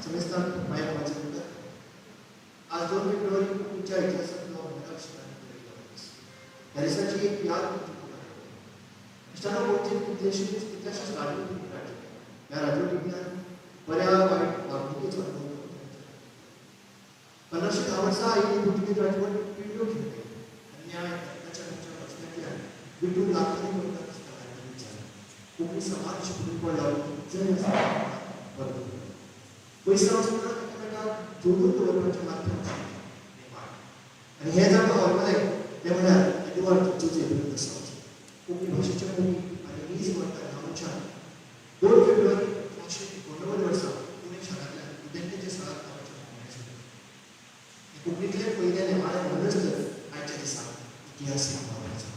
समेस्तान माया वाचन आज 2 फेब्रुवारी तुमच्या इतिहासात परिसराची एक याद इष्टाना बोलते इतिहास राजवटी या राजवटीज्ञान बऱ्या वाईट वागणुकीचा अनुभव पंधराशे 10 वर्षा आईने पोर्तुगीज राजवट पिंडो घेतले अन्याय त्याच्या रचनेत बिटून लाखांनी लोकांना कोकणी समाज शिकून पडला जय पैसा असताना एकमेका जोडून ठेवण्याच्या माध्यमातून आणि हे जर हॉलमध्ये ते म्हणाल एडवर्ड तुझे विरुद्ध समाज कोकणी भाषेच्या भूमी आणि वीज म्हणतात आमच्या 2 फेब्रुवारी 1989 वर्षा पुणे शहरातल्या विद्यार्थ्यांच्या शाळा कोकणीतले पहिल्याने मला म्हणूनच आजच्या दिवसात इतिहास सांगायचा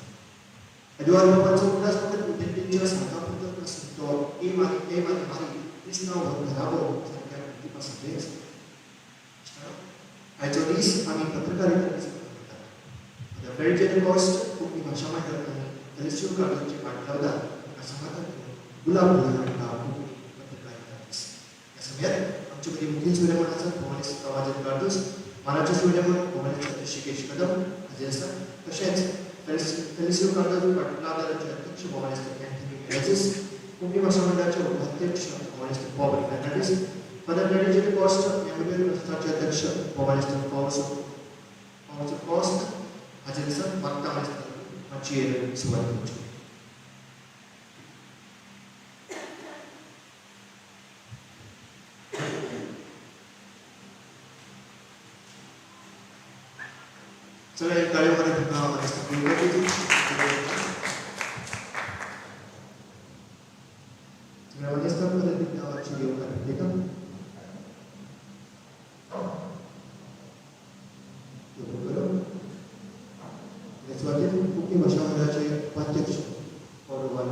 एडवर्ड बाबांचा उल्हास फक्त विद्यार्थ्यांच्या सांगापुरतं प्रसिद्ध ए मारी कृष्ण घराबो सारख्या कृतीपासून आयचोनीस आम्ही पत्रकारिता The very Pentecost कोकणी भाषा मांडताना तलशिव कागदचे पाठलावदा असा हातात गुलाब फुलांना कोकणी पत्रकारिता या सगळ्यात आमच्याकडे मुख्य सूर्यमानाचा भवानी आवाजात काढतोस महाराष्ट्र सूर्यमान भवानीचा ऋषिकेश कदम अजय सर तसेच तलशिव कागद पाठलावदाचे अध्यक्ष भवानी अँथनी मेरेजिस कोकणी भाषा मंडळाचे उपाध्यक्ष भवानी पॉल फर्नांडिस पत्रकारिता Pentecost मेमोरियल ट्रस्टचे अध्यक्ष Bhavani Paul cost Ajay sir वक्ता माचिएर सुवर्णपुर चला एक कार्यक्रम कोकणी भाषा मंडळाचे उपाध्यक्ष गौरवान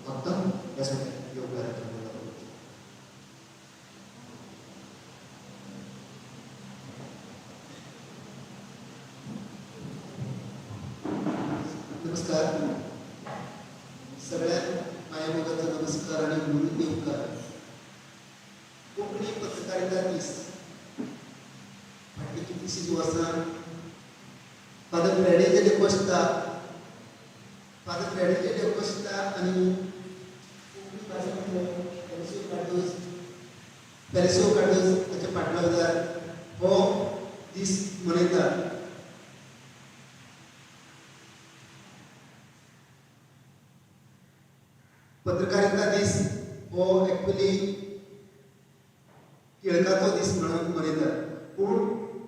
वक्ता यासाठी योग कार्यक्रम नमस्कार सगळ्या मायाभोगाचा नमस्कार आणि गुरु देवकार कोकणी पत्रकारिता दिस फाटली कितीशी वर्सां Padre Freddy de Costa आणि Perisio Cardoz त्याच्या पाठलावदार हो दिस म्हणतात पत्रकारिता दिस हो ऍक्च्युअली केळकाचो दिस म्हणून म्हणतात पूण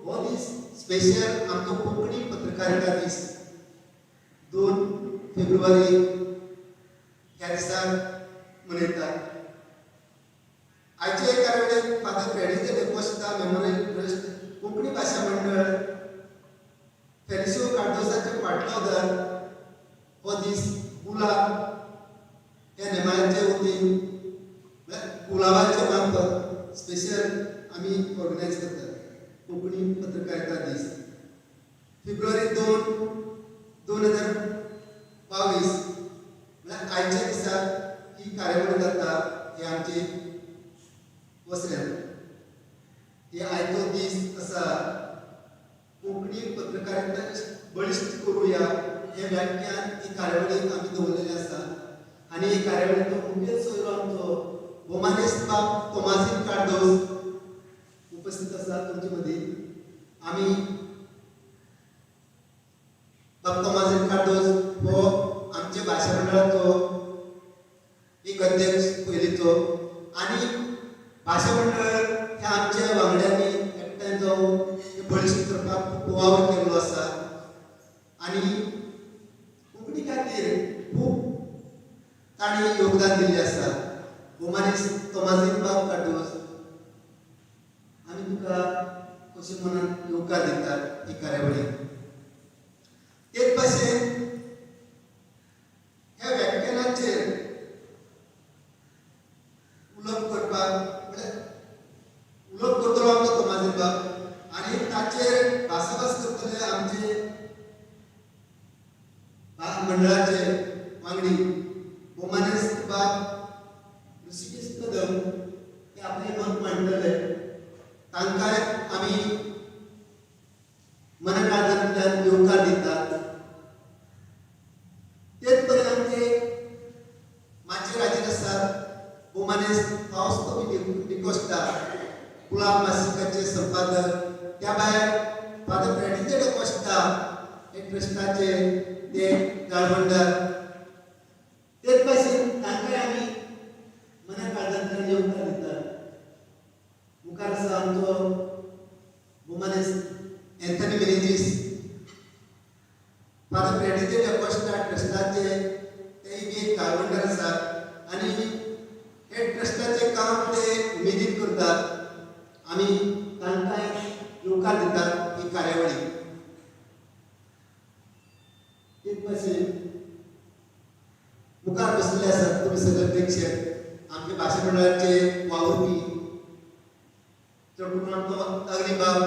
हो दिस स्पेशल आमचो कोकणी पत्रकारिता दीस 2 फेब्रुवारी ह्या दिसाक मनयतात आयचे कार्यावळीक father Freddy de Costa memorial trust Konkani Bhasha Mandal Felicio कार्डोजाचे पाठलावदार हो दीस गुलाब या नेमाळ्याचे वतीन गुलाबाच्या मार्फत स्पेशल आम्ही ऑर्गनायज करतात कोकणी पत्रकारिता दीस फेब्रुवारी 2, 2022 आयच्या दिसाक ही कार्यावळ जाता हे आमचे वसऱ्यान हे आयचो दीस असा कोकणी पत्रकारिता बळिश्ट करूया हे व्याख्यान ही कार्यावळीक आम्ही दवरलेले आसा आणि ही कार्यावळीचो मुखेल सोयरो आमचो भोमानेस्त बाब तोमासीन कार्दोस उपस्थित आसा तुमचे मध्ये आम्ही बाब तोमासीन कार्दोस हो आमच्या भाषा मंडळाचो एक अध्यक्ष पयलीचो आणि भाषा मंडळ ह्या आमच्या वांगड्यांनी एकठांय जावन बळिश्ट करपाक खूब वावर केल्लो आसा आणि कोंकणी खातीर खूब ताणी योगदान दिल्लें आसा भोमानेस्त तोमासीन बाब कार्दोस आमी तुका कशें म्हणून योगदान दितात ही कार्यावळीक तेच भाशेन ह्या व्याख्यानाचेर उलोवप करपाक उलोवप करतलो आमचो तोमासीन बाब आनी ताचेर भासाभास करतले आमचे मंडळाचे वांगडी भोमानेस्त बाब ऋषिकेश कदम हे आपले मत मांडटले पुला मासिकाचे संपादक त्या भायर फादर फ्रेडिंचे कोस्टा हे ट्रस्टाचे ते काळवंडर तेच भाशेन तांकांय आमी मना काळजांतल्यान येवकार दितात मुखार आसा आमचो वुमनिस्ट एंथनी मेनेजीस फादर फ्रेडिंचे कोस्टा ट्रस्टाचे तेय बी एक काळवंडर आसात आनी हे ट्रस्टाचे काम ते उमेदीन करतात आमी तांकांय येवकार दितात ही कार्यावळी तेच भाशेन मुखार बसलेले आसात तुमी सगळे प्रेक्षक आमचे भाशा मंडळाचे वावुरपी चड करून आमचो अग्नी बाब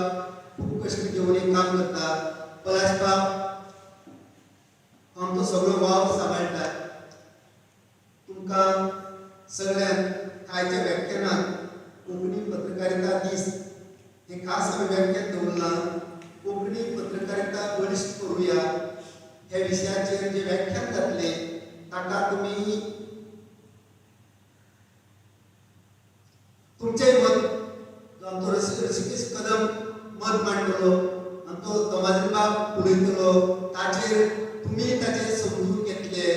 खूब कश्ट घेवन एक काम करता पलाश बाब आमचो सगळो वाव सांबाळटा तुमकां सगळ्यांक आयच्या व्याख्यानाक कोंकणी पत्रकारिता दीस हे खास आमी व्याख्यान दवरलां कोंकणी पत्रकारिता बळिश्ट करूया ह्या विशयाचेर जे व्याख्यान जातले ताका तुमी तुमचेय मत जो आमचो ऋषिकेश कदम मत मांडटलो आमचो तमाजी बाब उलयतलो ताचेर तुमी ताचे समजून घेतले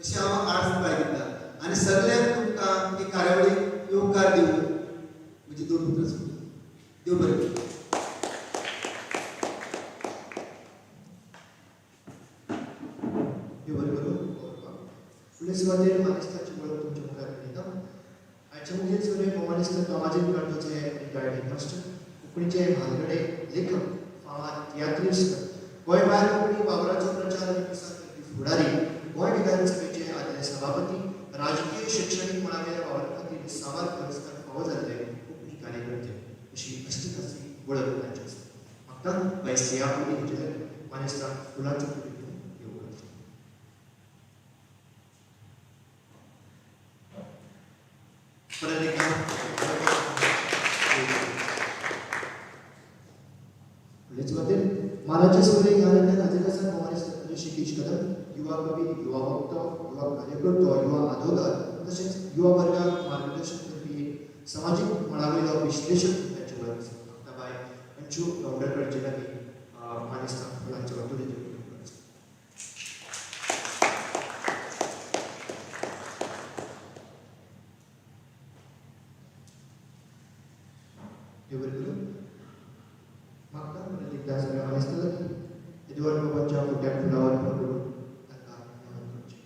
अशें हांव आर्ज बाळगिता आनी सगळ्यांक तुमकां ही कार्यावळी येवकार दिवन म्हजी दोन उतरां सोडटा देव बरें करूं. देव बरें करूं. फुडले सुवातेर मानेस्ताची वळख तुमच्या मुखार घेता. आयच्या मुखेल सोयरे मोमानेस्त तमाजीन काणकोचे रिटायर्ड मास्टर कोंकणीचे म्हालगडे लेखक फामाद तियात्रिस्ट गोंय भायर कोंकणी वावराचो प्रचार आनी प्रसार करपी फुडारी गोंय विधानसभेचे आदले सभापती राजकीय शैक्षणीक मळावेल्या वावरा खातीर सामार पुरस्कार फावो जाल्ले कोंकणी कार्यकर्ते अशी अष्टकासी वळख तांची आसा. म्हाका वयस्या पयलीं म्हजे मानेस्ताक फुलांचो पुडी घेवन येवकार दिता. परत एकदा फुडले सुवातेर मानाचे सोयरे ह्या रंगान हाजीर आसात मोमानेस्त ऋषिकेश कदम युवा कवी युवा वक्तो युवा कार्यकर्तो युवा आदोगार तशेंच युवा वर्गाक मार्गदर्शन करपी एक समाजीक मळावेलो विश्लेशक तांचे वळख आसा. म्हाका बाय अंशू गावडेकरचे लागीं मानेस्ताक फुलांचे वाटोळे दिवन येवकार दिता. देव बरें करूं. म्हाका परत एकदा सगळ्या मानेस्तां लागीं एडवर्ड बाबांच्या फुट्याक फुलावर अर्पण करून तांकां नमन करचें.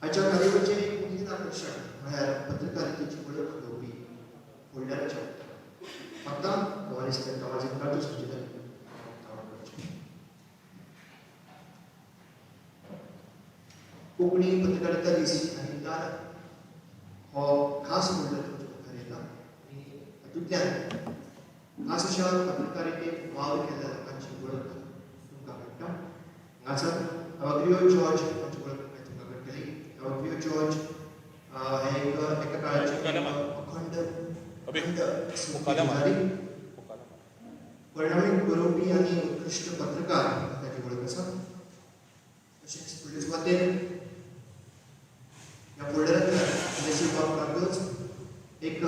आजच्या कार्यावळीचें एक मुखेल आकर्शण म्हळ्यार पत्रकारितेची वळख घेवपी होल्डराचें म्हाका मोमानेस्त तमाजीन काणकोचे संचालक कोंकणी पत्रकारिता दीस निमतान हो खास होल्डर तुमच्या मुखार येता आनी हातूंतल्यान खास अशा पत्रकारितेक वावर केल्ल्या लोकांची वळख तुमकां मेळटा. हांगासर अवग्रियो जॉर्ज हांची वळख तुमकां कळटली. अवग्रियो जॉर्ज हे एका काळाचे अखंड परिणामीक बरोवपी आनी उत्कृश्ट पत्रकार ताची वळख आसा. तशेंच फुडले सुवातेर ह्या फोल्डरांतल्यान नसीब बाब कार्दोज एक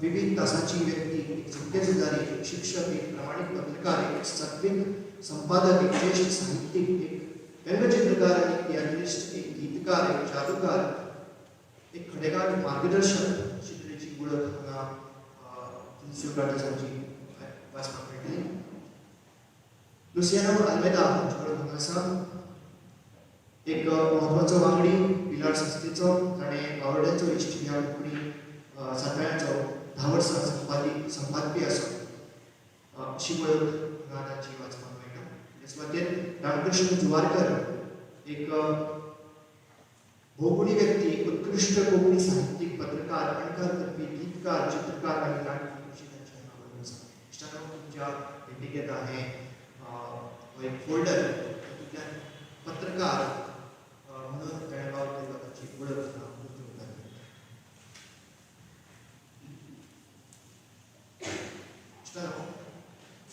विविध तासाची व्यक्ती, एक सत्यजुजारी, एक शिक्षक, एक प्रामाणिक पत्रकार, एक सात्विक संपादक, एक ज्येष्ठ साहित्यिक, एक व्यंगचित्रकार, एक पियानिस्ट, एक गीतकार, एक जादूगार, एक खडेगाड मार्गदर्शक शिकण्याची ओळख हांगा शिवकांताची वाचपाक मेळटली. लुसियानो आल्मेदा हांचे कडेन हांगा आसा एक महत्वाचो वांगडी पिलार संस्थेचो, ताणें गावड्याचो इश्ट ह्या कोंकणी सातळ्याचो 10 वर्सां संपादकी आसा अशी वळख हांगा ताची वाचपाक मेळटा. हे सुवातेर रामकृष्ण जुवारकर एक भोवगुणी व्यक्ती, उत्कृष्ट कोंकणी साहित्यीक, पत्रकार, अणकार करपी, गीतकार, चित्रकार आनी नाटकी अशी तांची हांगा वळख आसा. इश्टानो तुमच्या भेटीक येता हें हो एक फोल्डर, तातूंतल्यान पत्रकार म्हणून बेळगांव केल्लो ताची वळख हांगा उजळटा. इश्टानो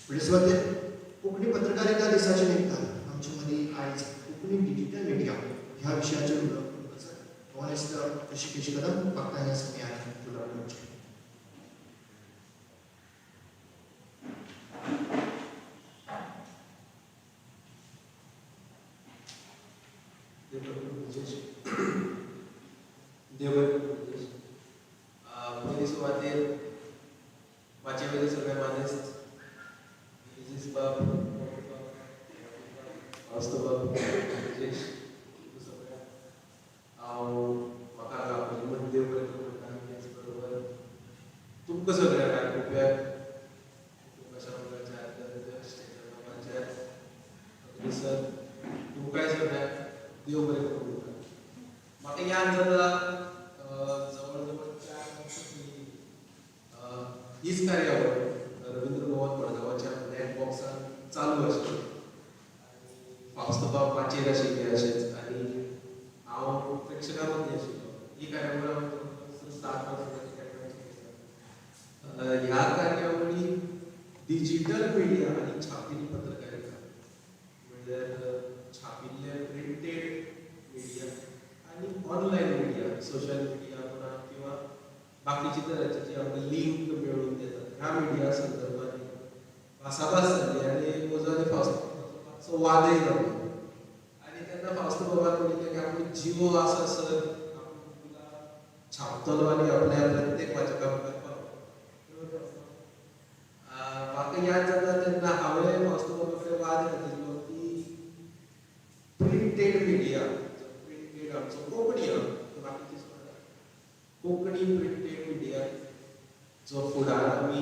फुडले सुवातेर कोंकणी पत्रकारिता दिसाचे निमतान आमचे मदीं आयज कोंकणी डिजिटल मिडिया ह्या विशयाचेर उलोवप आसा. ऑनेस्ट ऋषिकेश कदम म्हाका ह्या समयार उलोवप करचें. पयली सुवातेर म्हाजे वयले सगळे मानेस्त इजीस बाब, वास्तव बाब, राजेश सगळ्या हांव म्हाका हांगा आपली म्हण देव बरें करूं म्हणटा. तेच बरोबर तुमकां सगळ्यांक आयकुप्याक कशा प्रकारच्या स्टेजर नांवाचेर सर तुमकांय सगळ्यांक देव बरें करूं म्हणटा. म्हाका याद जाता जवळ जवळ 4 वर्सां पयलीं हीच कार्यावळ रवींद्र भवन मडगांवच्या ब्लॅक बॉक्सान चालू आशिल्ली. फावस्त बाब वाचेर आशिल्ले अशेंच आनी हांव प्रेक्षकां मदीं आशिल्लो. ही कार्यावळ हांव 7 वर्सांची कार्यावळ. ह्या कार्यावळी डिजिटल मिडिया आनी छापील पत्रकारिता म्हणल्यार छापिल्ले प्रिंटेड मिडिया आनी ऑनलायन मिडिया, सोशल मिडिया म्हणा किंवा बाकीची तरांची जी आमकां लिंक मेळून देतात, ह्या मिडिया संदर्भात भासाभास जाली आनी म्हजो आनी फावस्तो वादय जालो. आनी तेन्ना फावस्त बाबान म्हणिल्लें की आपूण जिवो आसा सर आपूण छापतलो आनी आपल्या प्रत्येक वाचकाक करपाक. म्हाका याद जाता तेन्ना हांवें फावस्त बाबा कडेन वाद घातिल्लो की प्रिंटेड मिडिया, प्रिंटेड आमचो कोंकणी बाकीची कोंकणी प्रिंटेड मिडिया जो फुडार आमी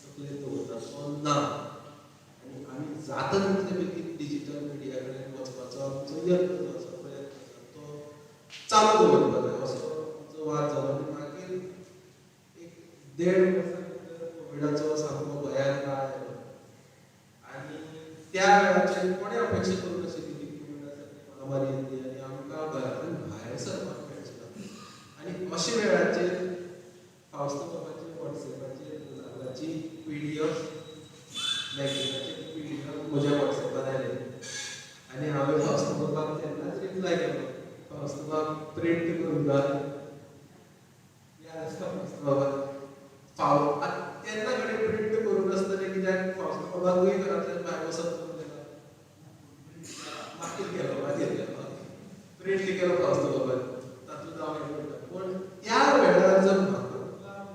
तकलेर दवरता तो ना. आनी आमी जाता तितले बेगीन डिजिटल मिडिया कडेन वचपाचो आमचो यत्न जो आसा, प्रयत्न आसा तो चालू दवरपाक जाय असो आमचो वाद जालो. आनी मागीर एक 1.5 वर्सां भितर कोविडाचो सामको भयान काळ आयलो आनी त्या वेळाचेर कोणें अपेक्षा करूंक नाशिल्ली की कोविडा सारकी महामारी येतली आनी आमकां घरांतल्यान भायर सरपाक मेळचें ना. आनी अशे वेळाचेर फावस्त बाबाची वॉट्सॅपाचेर गुलाबाची PDF मॅगझिनाचेर PDF म्हज्या वॉट्सॅपार आयले आनी हांवें फावस्त बाबाक तेन्नाच रिप्लाय केलो, फावस्त बाब प्रिंट करून घाल. याद आसता फावस्त बाबा तेन्ना कडेन प्रिंट करून नासतलें कित्याक फावस्त बाबाकूय घरांतल्यान भायर वचप करून दिना. मागीर केलो प्रिंट केलो फावस्त बाबान, तातूंत हांव हें करता. पूण त्या वेळार जर म्हाका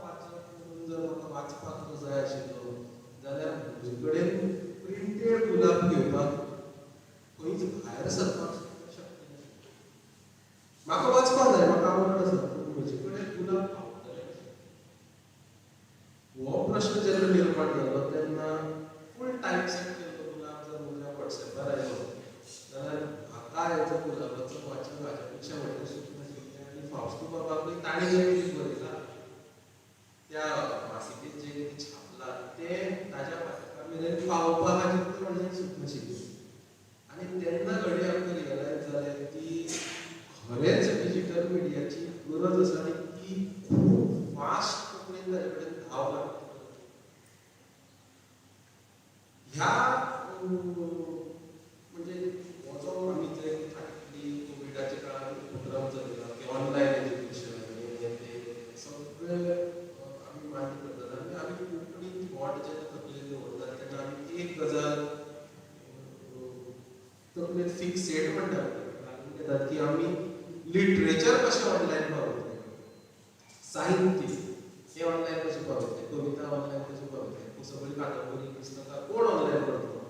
वाचप म्हणून जर म्हाका वाचपाक जो जाय आशिल्लो जाल्यार म्हजे कडेन प्रिंटेड गुलाब घेवपाक खंयच भायर सरपाक शक्य नाशिल्लें. म्हाका वाचपाक जाय, म्हाका आवड आसा, पूण म्हजे कडेन गुलाब पावतले हो प्रश्न जेन्ना निर्माण जालो तेन्ना फूल टायम सेट केल्लो गुलाब जर म्हज्या वॉट्सॅपार आयलो जाल्यार म्हाका हेजो गुलाबाचो वाचन हाच्या पेक्षा व्हडलें सूख नाशिल्लें. आनी फावस्त बाबाकूय ताणें जें कितें बरयलां त्या मासिकेंत जें कितें छापलां तें ताच्या वाचकां मेरेन पावपाक हाजें तितलें व्हडलें सूख नाशिल्लें. आनी तेन्ना घडये आमकां रियलायज जालें की खरेंच डिजिटल मिडियाची गरज आसा आनी ती खूब फास्ट कोंकणीन ताजे कडेन धांव लागता. ह्या म्हणजे हो जो आमी जे कोविडाच्या काळांत उपक्रम चलयला की ऑनलायन एज्युकेशन हें तें सगळें आमी मांडटा येतात की आम्ही लिटरेचर कशें ऑनलायन पावयतले, साहित्य हे ऑनलायन कशें पावयतले, कविता ऑनलायन कशें पावयतले, सगळी कादंबरी पुस्तकां कोण ऑनलायन करतलो.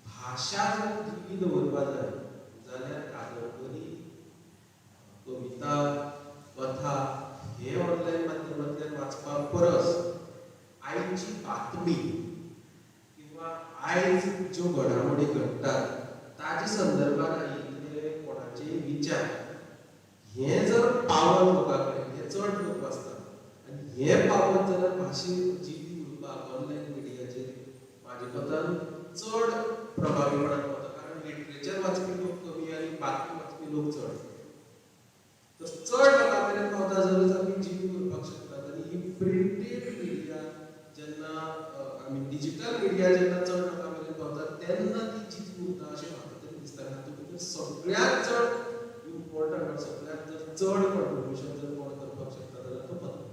भाशा जर जिवी दवरपा जाय जाल्यार कादंबरी, कविता, कथा हे ऑनलायन माध्यमांतल्यान वाचपा परस आयची बातमी किंवा आयज ज्यो घडामोडी घडटात ताजे संदर्भात आयिल्ले कोणाचे विचार हे जर पावत लोकां कडेन, हे चड लोक वाचतात आनी हे पावत जाल्यार भाशेक जिवी उरपाक ऑनलायन मिडियाचेर म्हाजे कोतान चड प्रभावीपणान पावता. कारण लिटरेचर वाचपी लोक कमी आनी बातमी वाचपी लोक चड. तर चड लोकां कडेन पावता जाल्यार आमी जिवी उरपाक शकतात. आनी ही प्रिंटेड मिडिया जेन्ना आमी डिजिटल मिडिया जेन्ना चड लोकां कडेन पावता तेन्ना ती जिवी उरता अशें म्हाका तरी दिसता. हातूंत भितर सगळ्यांत चड इम्पॉर्टंट, सगळ्यांत चड कॉन्ट्रिब्युशन जर कोण करपाक शकता जाल्यार तो पत्र.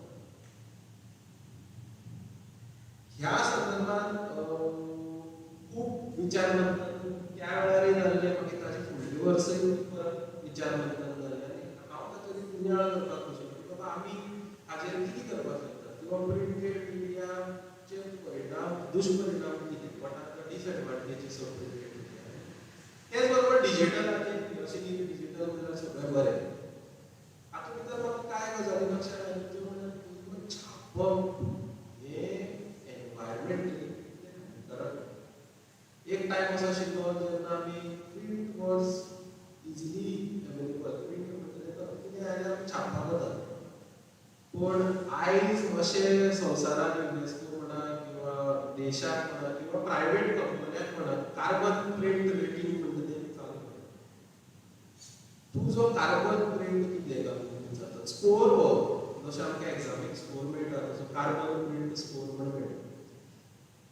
ह्या संदर्भात खूब विचार मंथन त्या वेळारय जाल्ले, मागीर ताचे फुडले वर्सय परत विचार मंथन जालें आनी हांव ताचेर नियाळ करपाक खुशी की बाबा आमी हाचेर कितें करपाक शकतात किंवा प्रिंटेड मिडियाचे परिणाम, दुश्परिणाम कितें, what are the disadvantages of printed media. तेच बरोबर डिजिटलाचेर अशें की डिजिटल जाल्यार सगळें बरें. हातूंत भितर म्हाका कांय गजाली लक्षांत आयल्यो त्यो म्हणल्यार छापप हें एनवायरमेंटली हानिकारक. एक टायम असो आशिल्लो जेन्ना आमी print was easily available. Print म्हणटकीर कितें आयल्यार आमी छापपाक वतात. पण आयज अशें संवसारान युनेस्को म्हणा किंवा देशाक म्हणा किंवा प्रायवेट कंपन्याक म्हणा कार्बन प्रिंट रेटींग म्हणटा तें चालू केलां. तूं जो कार्बन प्रिंट कितें जाता स्कोर हो जशें आमकां एग्जामीक स्कोर मेळटा तसो कार्बन प्रिंट स्कोर म्हणून मेळटा.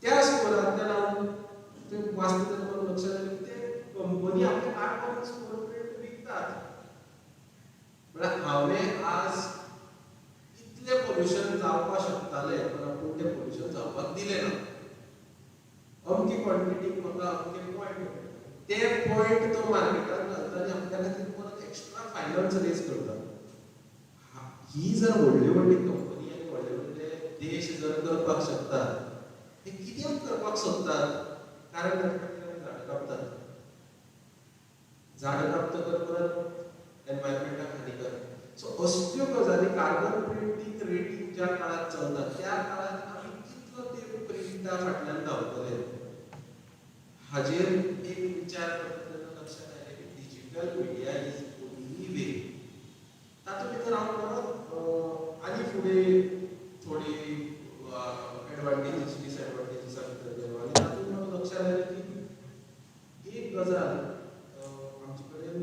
त्या स्कोरांतल्यान हांव तें वाचता तेन्ना म्हाका लक्षांत आयलें की ते कंपनी आपले कार्बन स्कोर प्रिंट विकतात. म्हळ्यार हांवें आज इतलें पोल्युशन जावपाक शकतालें पण आपूण तें पोल्युशन जावपाक दिलें ना. अमकी क्वॉन्टिटीक म्हाका अमके पॉयंट, ते पॉयंट तो मार्केटान घालता आनी आपल्या खातीर परत एक्स्ट्रा फायनान्स रेज करता. ही जर व्हडली व्हडली कंपनी आनी व्हडले व्हडले देश जर करपाक शकतात, हे कित्याक करपाक सोदतात? कारण ताचे खातीर आमी झाडां कापतात. झाडां कापतकर परत एनवायरमेंटाक हानिकारक. सो असल्यो गजाली कार्बन प्रिंटींग रेटींग ज्या काळात चलता त्या काळात आमी कितलो ते प्रिंटा फाटल्यान धांवतले हाजेर एक विचार करता तेन्ना लक्षांत आयलें की डिजिटल मिडिया इज ओन्ली वे. तातूंत भितर हांव परत आनी फुडें थोडी एडवांटेजीस डिसएडवांटेजीसा भितर गेलो आनी तातूंत म्हाका लक्षांत आयलें की एक गजाल आमचे कडेन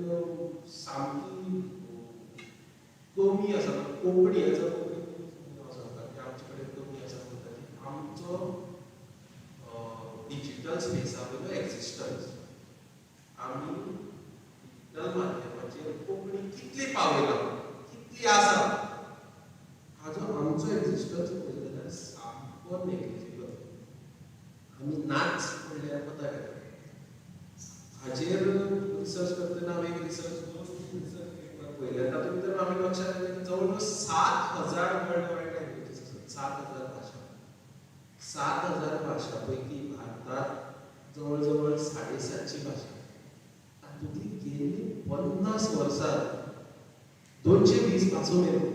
सामकी कमी आसा. कोंकणी हाचो हांव सांगता की आमचे कडेन कमी आसा म्हणटा ती आमचो डिजिटल स्पेसा वयलो एक्जिस्टन्स. आमी डिजिटल माध्यमाचेर कोंकणी कितली पावयला, कितली आसा हाचो आमचो एक्जिस्टन्स पळयलो जाल्यार सामको नेग्लिजिबल. आमी नाच म्हणल्यार कोता हाजेर रिसर्च करतना हांव एक रिसर्च पळयलें. तातूंत भितर आमी लक्षांत आयलें की जवळ जवळ 7,000 वर्ल्ड वायड लँग्वेजीस आसात. 7,000 भाशा. 7,000 भाशा पैकी भारतात जवळ जवळ 750 भाशा. तातूंतली गेली 50 वर्सां 220 भासो मेळ्ळ्यो.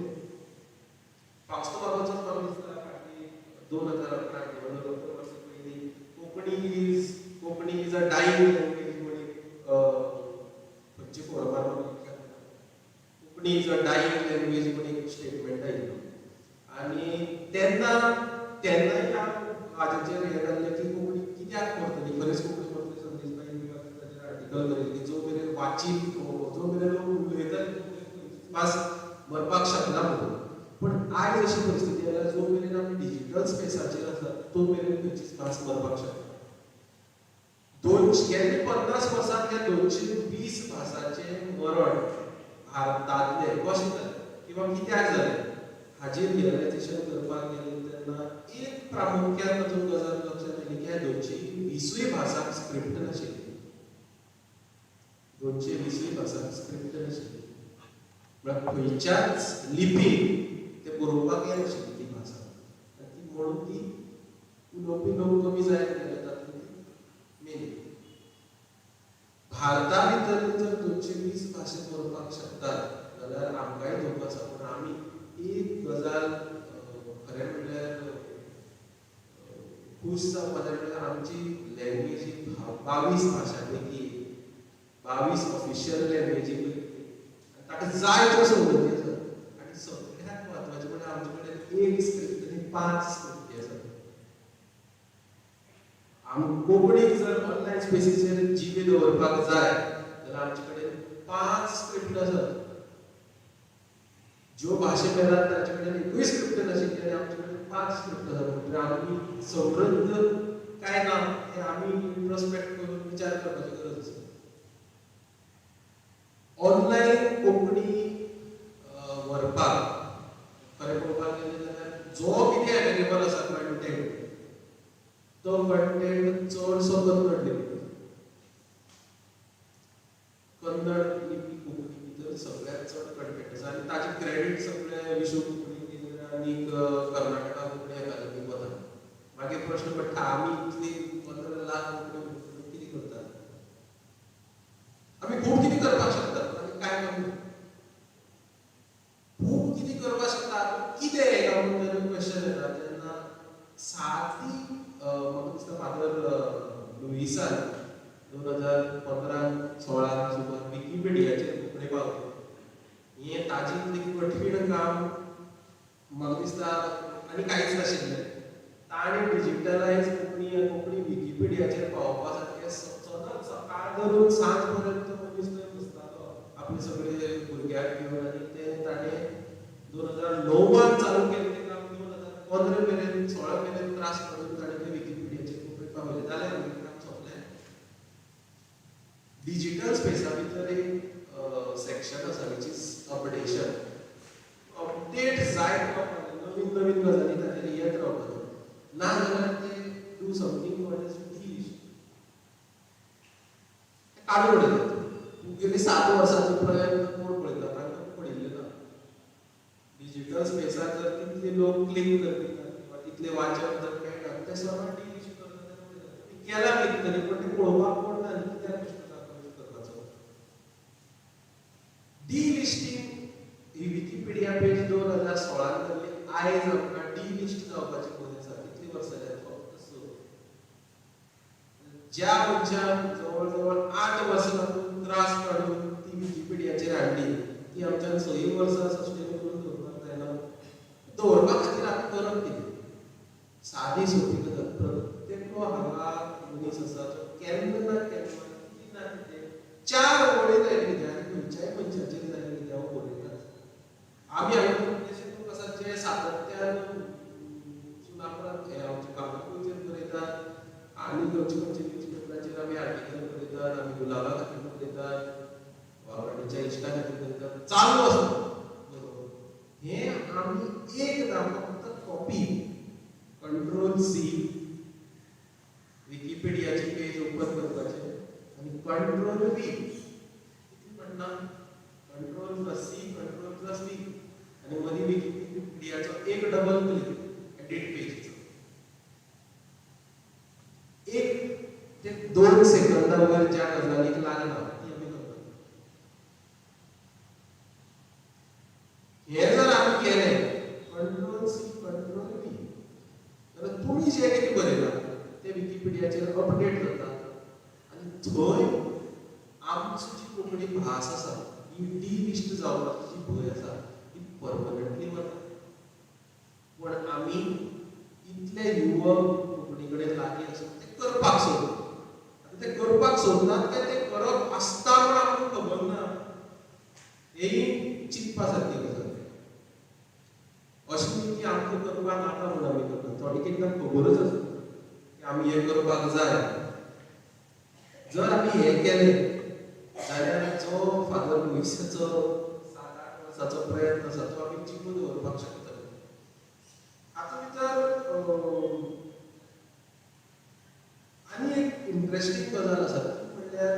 फावस्तो बाबाचोच म्हाका दिसता फाटली 2011 डेव्हलपर वर्सां पयलीं Konkani is a dying language म्हूण एक खंयचे फोरमार Konkani is a dying language म्हूण एक स्टेटमेंट आयिल्लो. आनी तेन्नाय हाजेर हें जाल्लें की कोंकणी कित्याक मरतली, खरेंच कोंकणी मरतली. संदेशबाईन ताचेर आर्टिकल बरयलें की जो मेरेन वाचीक जो मेरेन लोक उलयतात भास मरपाक शकना म्हणून. पण आयज अशी परिस्थिती आयल्या जो मेरेन आमी डिजिटल स्पेसाचेर आसा तो मेरेन खंयचीच भास मरपाक शकना. गेल्ली 50 वर्सांत ह्या 220 भासांचें मरण भारतांतलें कशें जालें किंवा कित्याक जालें हाजेर रियलायझेशन करपाक गेलें तेन्ना एक प्रामुख्यान तातूंत गजाल लक्षांत आयली की ह्या 220 भासांक स्क्रिप्ट नाशिल्ली. 220 भासांक स्क्रिप्ट नाशिल्ली. म्हळ्यार खंयच्याच लिपीन ते बरोवपाक येनाशिल्ली ती भासा. आनी ती म्हणून ती उलोवपी लोक कमी जायत गेले तातूंत ती मेन. भारता भितर जर 220 भाशेंत बरोवपाक शकतात जाल्यार आमकांय धोको आसा. पूण आमी एक गजाल खरें म्हणल्यार खूश जावपा जाय म्हणल्यार आमची लँग्वेज ही 22 भाशां पैकी 22 ऑफिशियल लँग्वेजी पैकी ताका जाय त्यो सवलती आसात. आनी सगळ्यांत म्हत्वाचें म्हणल्यार आमचे कडेन एक स्क्रिप्ट आनी 5 स्क्रिप्टी आसात. आमी कोंकणीक जर ऑनलायन स्पेसीचेर जीपे दवरपाक जाय जाल्यार आमचे कडेन 5 स्क्रिप्ट आसात. ज्यो भाशेक येतात तांचे कडेन एकूय स्क्रिप्ट नाशिल्ली आनी आमचे कडेन 5 स्क्रिप्ट आसात. म्हणजे आमी समृद्ध काय ना हे आमी इंट्रोस्पेक्ट करून विचार करपाची गरज आसा. ऑनलायन कोंकणी व्हरपाक खरें पळोवपाक गेलें जाल्यार जो कितें अवेलेबल आसा कंटेंट तो कंटेंट चडसो कन्नड लिपींत. कन्नड लिपी कोंकणी भितर सगळ्यांत चड कंटेंट आसा आनी ताचे क्रेडीट सगळे विश्व कोंकणी केंद्र आनी कर्नाटका कोंकणी अकादेमीक वता. मागीर प्रश्न पडटा आमी इतली 15 लाख कोंकणी कितें करतात? आमी खूब कितें करपाक शकतात आनी कांय करना. खूब कितें करपाक शकतात कितें काय म्हणून क्वेश्चन येता तेन्ना सादी म्हाका दिसता फादर लुईसान 2015-16 सुमार विकिपीडियाचेर कोंकणी पावले. हें ताजें इतलें कठीण काम म्हाका दिसता आनी कांयच नाशिल्लें. ताणें डिजिटलायज कोंकणी विकिपीडियाचेर पावोवपा सारकें सतत सकाळ धरून सांज पर्यंत मनीस थंय बसतालो आपले सगळे भुरग्यांक घेवन. आनी तें ताणें 2009 चालू केलें तें काम 2015 मेरेन 16 मेरेन त्रास करून ताणें तें विकिपीडियाचेर कोंकणी पावयलें. जालें आमचें काम सोंपलें. डिजिटल स्पेसा भितर एक सेक्शन आसा विच इज अपडेशन. अपडेट जायत रावपाक नवीन नवीन गजाली ताचेर येत रावपाक ना जाल्यार ते do something called as deletion काडून उडयतात. गेली 7 वर्सांचो प्रयत्न कोण पळयता तांकां पडिल्लें ना. डिजिटल स्पेसार जर तितले लोक क्लिक करपी ना किंवा तितले वाचन जर मेळना ते सगळें डिलीट करता. केला कितें तरी पूण ते पळोवपाक कोण ना आनी कित्याक प्रश्न करपाचो. डिलिस्टिंग ही विकिपीडिया पेज 2016 जाल्ली. आयज आमकां डिलिस्ट जावपाची गरज आसा. कितलीं वर्सां जालीं? फक्त 6. ज्या मनशान जवळ जवळ 8 वर्सां त्रास काडून ती विकिपीडियाचेर हाडली ती आमच्यान 6 वर्सां सस्टेन करून दवरपाक जायना. दवरपा खातीर आमी करप कितें? सादी सोंपी गजाल. प्रत्येक हांगा मनीस आसा तो केन्ना ना केन्ना कितें ना कितें 4 वळी जाय कितें आनी खंयच्याय मनशाचेर जाय कितें हांव बरयताच. आमी हांगा अशे लोक आसात जे सातत्यान सुनापरांत हे आमचे कागदपत्राचेर बरयतात आनी खंयचे खंयचे न्यूजपेपराचेर आमी आर्टिकल बरयतात. आमी गुलाबा खातीर बरयतात, वावराणीच्या इश्टा खातीर बरयतात. चालू आसता बरोबर. हे आमी एकदां फक्त कॉपी Ctrl+C विकिपीडियाची पेज ओपन करपाचें आनी Ctrl+V कितें म्हणना Ctrl+C Ctrl+V आनी मदीं विकिपीडियाचो एक डबल क्लिक एडिट पेजीचो. एक ते 2 सेकंदां वयर ज्या गजालीक लागना ती आमी करतात. हे जर आमी केलें Ctrl+C Ctrl+V जाल्यार तुमी जे कितें बरयला ते विकिपीडियाचेर अपडेट जाता आनी थंय आमची जी कोंकणी भास आसा ही डिलिस्ट जावपाची जी भंय आसा ती परमनंटली वता. पूण आमी इतले युवक कोंकणी कडेन लागीं आसून ते करपाक सोदतात. आतां ते करपाक सोदतात काय ते करप आसता म्हूण आमकां खबर ना हेय चिंतपा सारकी गजाल. अशें न्ही की आमकां करपाक नाका म्हूण आमी करतात. थोडे एकदां खबरच आसता की आमी हें करपाक जाय. जर आमी हें केलें जाल्यार जो फादर लुईसाचो 7-8 वर्साचो प्रयत्न आसा तो आमी चिंतून दवरपाक शकता. हातूंत भितर आनी एक इंट्रस्टिंग गजाल आसा ती म्हणल्यार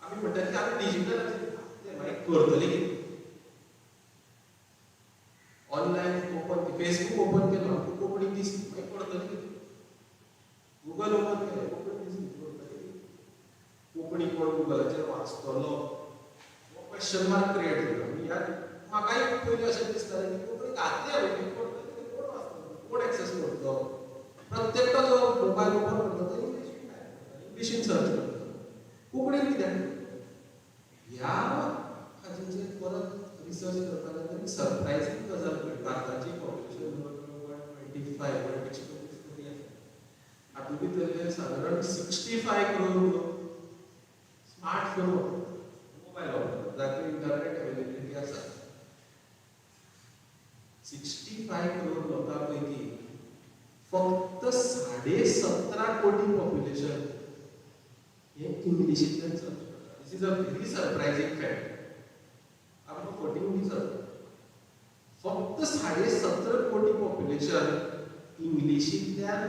आमी म्हणटा आमी डिजिटल मागीर करतले कितें ऑनलायन ओपन फेसबूक ओपन केलो की कोंकणी दिसली मागीर करतले कितें गुगल ओपन केलें कोंकणी दिसली करतले कितें कोंकणी कोण गुगलाचेर वाचतलो क्वेश्चन मार्क क्रिएट जाता म्हाकाय पयलीं अशें दिसतालें की कोंकणी घातली हांवें कोण वाचतलो कोण एक्सेस करतलो प्रत्येकटो जो मोबायल ओपन करता तो इंग्लिशीन सर्च करता कोंकणीन कित्याक ह्या हाचेर परत रिसर्च करताना तरी सरप्रायझींग गजाल घडली भारताची पॉप्युलेशन 125 हातूंत भितरले सादारण 65 करोड लोक स्मार्टफोन वापरतात मोबायल वापरतात जाका इंटरनेट अवेलेबिलिटी आसा 65 करोड लोकां पैकी फक्त 17.5 कोटी पॉप्युलेशन हे इंग्लिशींतल्यान सर्च करता दिस इज अ व्हेरी सरप्रायझींग फॅक्ट आमकां फोटींग दिसत फक्त 17.5 कोटी पॉप्युलेशन इंग्लिशींतल्यान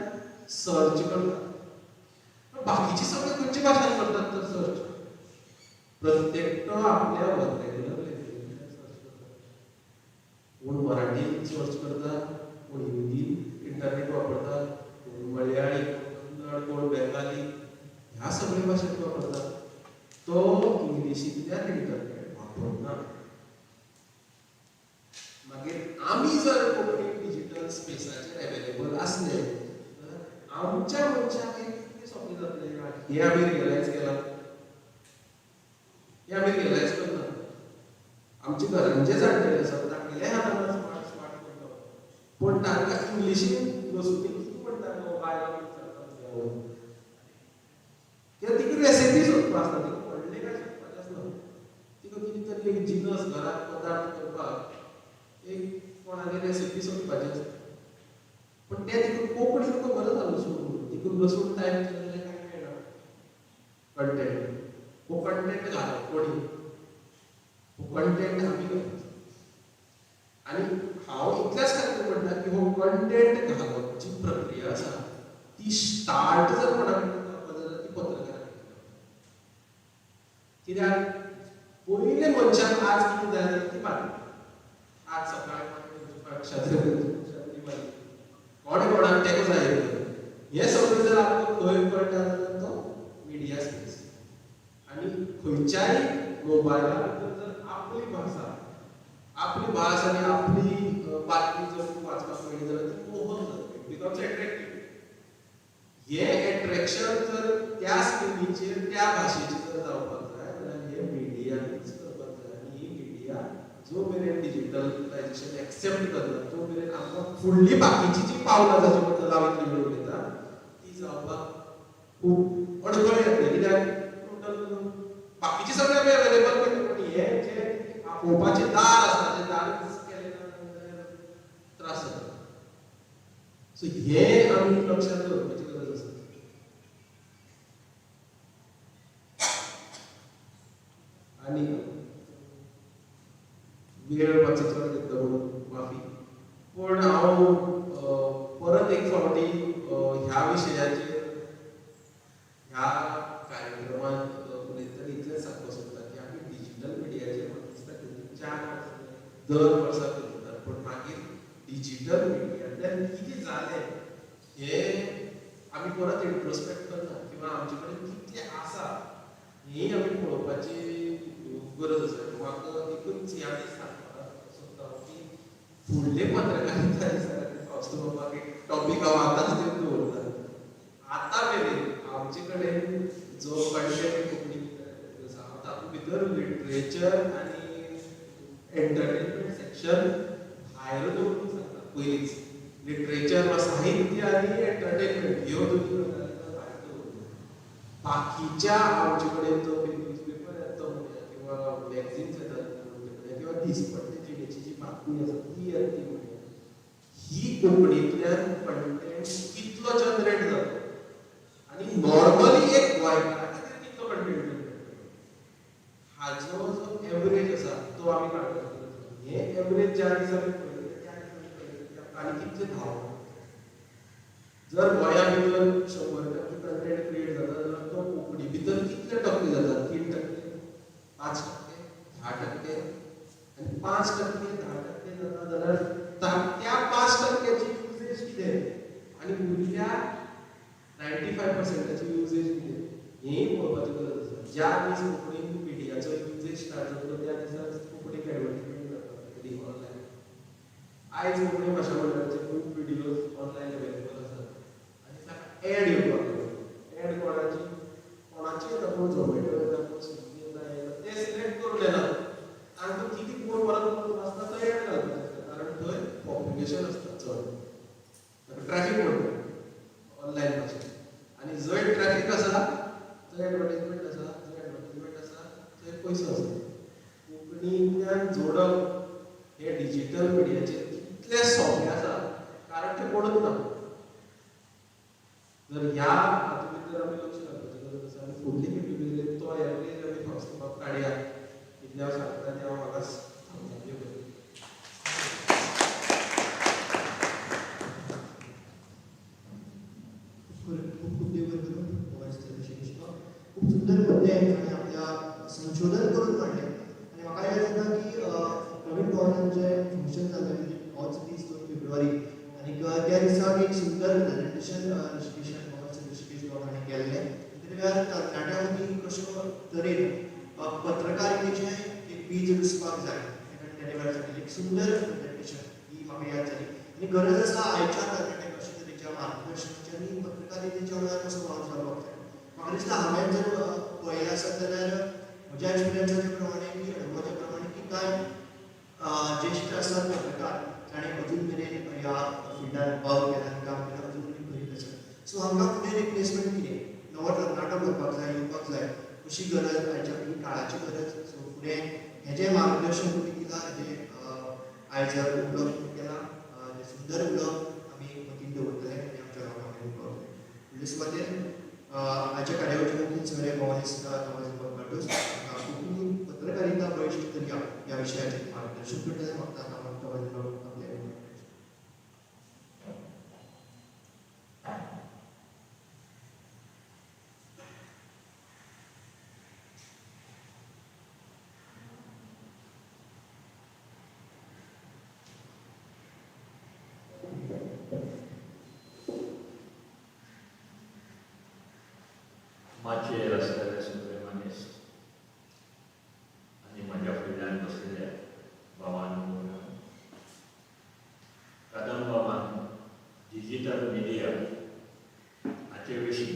सर्च करता बाकीची सगळे खंयच्या भाशेन करतात तर सर्च प्रत्येकटो आपल्या वर्नेबल लँग्वेजींतल्यान सर्च करता कोण मराठीन सर्च करता कोण हिंदीन इंटरनेट वापरता कोण मल्याळी कन्नड कोण बेंगाली ह्या सगळ्या भाशेंत वापरता तो इंग्लिशींतल्यान इंटरनेट वापरना मागीर आमी जर कोंकणी डिजिटल स्पेसाचेर अवेलेबल आसले तर आमच्या मनशाक कितें सोंपें जातलें हे आमी रियलायज केलां हे आमी रियलायज करना आमचे घरांचे जाणटेले आसात तांगेले हातांत स्मार्ट फोन पण तांकां इंग्लिशीन बसून कितें म्हणटा गो बायलांक विचारपाक कित्याक तिका रेसिपी सोदपाक आसता तिका व्हडलें कांय सोदपाचें आसना तिका कितें तरी एक जिनस घरांत पदार्थ करपाक एक कोणाली रेसिपी सोदपाची आसता पण तें तिका कोंकणी तुका बरो जालो सोडून तिका बसून टायप केलेलें कांय मेळना कंटेंट हो कंटेंट घालप कोणी हो कंटेंट आमी करप आनी हांव इतलेंच खातीर म्हणटा की हो कंटेंट घालप जी प्रक्रिया आसा ती स्टार्ट जर कोणाक करपाक जाल्यार ती पत्रकारांनी कित्याक पयले मनशाक आज कितें जाय जाल्यार ती बातमी आज सकाळी कोणे कोणाक तेको जाय हे सगळें जर आमकां खंय कळटा जाल्यार तो मिडिया स्पेस आनी खंयच्याय मोबायला भितर जर आपली भास आनी आपली बातमी जर तूं वाचपाक मेळ्ळी जाल्यार ती मोहन जाता इट बिकम्स एट्रॅक्टिव्ह हे एट्रॅक्शन जर त्या स्क्रिनीचेर त्या भाशेचेर जर जावपाक जाय जाल्यार हे मिडियानीच करपाक जाय आनी ही मिडिया जो मेरेन डिजिटलायझेशन एक्सेप्ट करता तो मेरेन आमकां फुडली बाकीची जी पावलां जाचे बद्दल हांव इतली उलयता ती जावपाक खूब अडखळ येतली कित्याक बाकीचे सगळे आमी अवेलेबल करता पूण हे जे आपोवपाचें दार आसा जें दारूच केलें ना जाल्यार त्रास जाता सो हे आमी लक्षांत दवरपाची गरज आसा आनी वेळ मातसो चड घेतलो म्हणून माफी पूण हांव परत एक फावटी ह्या विशयाचेर ह्या कार्यक्रमांत उलयतना इतलेंच सांगपाक सोदता की आमी डिजिटल मिडियाचेर म्हाका दिसता की 4 वर्सां दर वर्सा करतात पूण मागीर डिजिटल मिडियांतल्यान कितें जालें हे आमी परत इंट्रोस्पेक्ट करना किंवा आमचे कडेन कितलें आसा हेंय आमी पळोवपाची गरज आसा म्हाका एकूच ह्या दीस सांगपाक सोदता की फुडले पत्रकारिता दिसांनी फावस्तो बाबाक एक टॉपीक हांव आतांच दिवन दवरता आतां मेरेन आमचे कडेन जो कंटेंट कोंकणी आसा हांव तातूंत भितर लिटरेचर आनी एंटरटेनमेंट सेक्शन भायर दवरून सांगता पयलींच लिटरेचर वा साहित्य आनी एंटरटेनमेंट ह्यो दोनी गजाली भायर दवरून बाकीच्या आमचे कडेन जो न्यूजपेपर येता म्हणया किंवा मॅगझिन्स येतात किंवा दिसपट्टे जी बातमी आसा ती येता म्हणया ही कोंकणींतल्यान कंटेंट कितलो जनरेट जाता आनी नॉर्मली एक गोंयकारा खातीर कितलो कंटेंट जनरेट हाजो जो एवरेज आसा तो आमी काडपाक हे एवरेज ज्या दिसा आमी पळयले त्या दिसा आनी कितले भाव जर गोंया भितर 100% कंटेंट क्रिएट जाता जाल्यार तो कोंकणी भितर कितले टक्के जाता 3% 5%, 10% आणि 5%, 10% जाता जाल्यार त्या 5%ची युजेज कितें आनी उरल्या 95% ची युजेज कितें हेंय पळोवपाची गरज आसा. ज्या दीस कोंकणी मिडियाचो युजेज स्टार्ट जातलो त्या दिसा कोंकणीक एडवर्टायजमेंट जाता ऑनलायन. आयज कोंकणी भाशा मंडळाचे खूब व्हिडिओज ऑनलायन अवेलेबल आसात आनी ताका एड येवपाक लागल्या. एड कोणाची येता कोण झोमॅटो येता कोण स्विगी येता ते सिलेक्ट करून येतात. तांकां कितें कोण परत आसता तो एड घालपाचो आसता कारण थंय पॉप्युलेशन आसता चड. ताका ट्रॅफिक म्हणटा ऑनलायन भाशेन. आनी जंय ट्रॅफिक आसा थंय एडवर्टायजमेंट आसा, जंय एडवर्टायजमेंट आसा थंय पयसो आसा. कोंकणींतल्यान जोडप हे डिजिटल मिडियाचेर कितलें सोंपें आसा कारण तें कोणूच ना. जर ह्या हातूंत भितर आमी लक्ष घालपाचें गरज आसा आनी फुडली पिळगी तो एवरेज आमी फॉस्टमॅप काडया इतलें हांव सांगता तें हांव म्हाका सांगपाक येवं. खूप देव करून खूप सुंदर मुद्दे आणि आपल्या संशोधन करून मांडले. आणि म्हाका याद जाता की प्रवीण पवारांचें फंक्शन जालें होच दीस 2 फेब्रुवारी आनी त्या दिसाक एक सुंदर प्रेजेंटेशन ऋषिकेश बाब हांणी केल्लें. त्या तरणाट्यां मदीं कशे तरेन पत्रकारितेचें एक बीज रुजपाक जाय एक सुंदर प्रेजेंटेशन ही म्हाका याद जाली. आनी गरज आसा आयच्या तरणाट्यांक अशे तरेच्या मार्गदर्शनाची आनी पत्रकारितेच्या वेळार कसो वावर जावपाक जाय. म्हाका दिसता हांवें जर पळयलें आसत जाल्यार म्हज्या एक्सपिरियन्साचे प्रमाणे की अनुभवाच्या प्रमाणे की कांय ज्येश्ठ आसात पत्रकार ताणें अजून मेरेन ह्या फिल्डार वावर केला आनी काम केलां अजून मेरेन करीत आसात. सो हांकां फुडें रिप्लेसमेंट कितें नवो तरणाटो करपाक जाय येवपाक जाय अशी गरज आयच्या काळाची गरज. सो फुडें हें जें मार्गदर्शन तुमी दिलां हेजें आयज उपलब्ध केलां जें सुंदर उलोवप आमी मतींत दवरतले आनी आमच्या लोकांक मेरेन पावतले. फुडले सुवातेर आयच्या कार्यावळीचे मुखेल सोयरे मोहनीस काटूस कोंकणी पत्रकारिता बळिश्ट करया ह्या विशयाचेर मार्गदर्शन करतले. म्हाका आपले माचयेर आसलेले सगळे मनीस आनी म्हज्या फुडल्यान बसलेले भावांनो कदंबाबान डिजिटल मिडिया हाचे विशीं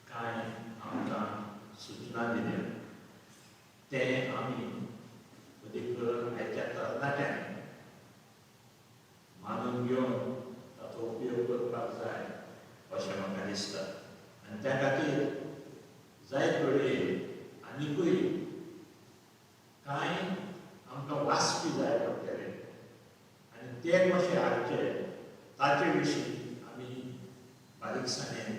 कांय आमकां सुचना दिल्या. ते आमी अदीक करून आयच्या तरणाट्यांक मानून घेवन ताचो उपयोग करपाक जाय अशें म्हाका दिसता. आनी त्या खातीर जायत वेळेर आनिकूय कांय आमकां वाचपी जाय पडटले आनी ते कशे हाडचे ताचे विशीं आमी बारीकसाणेन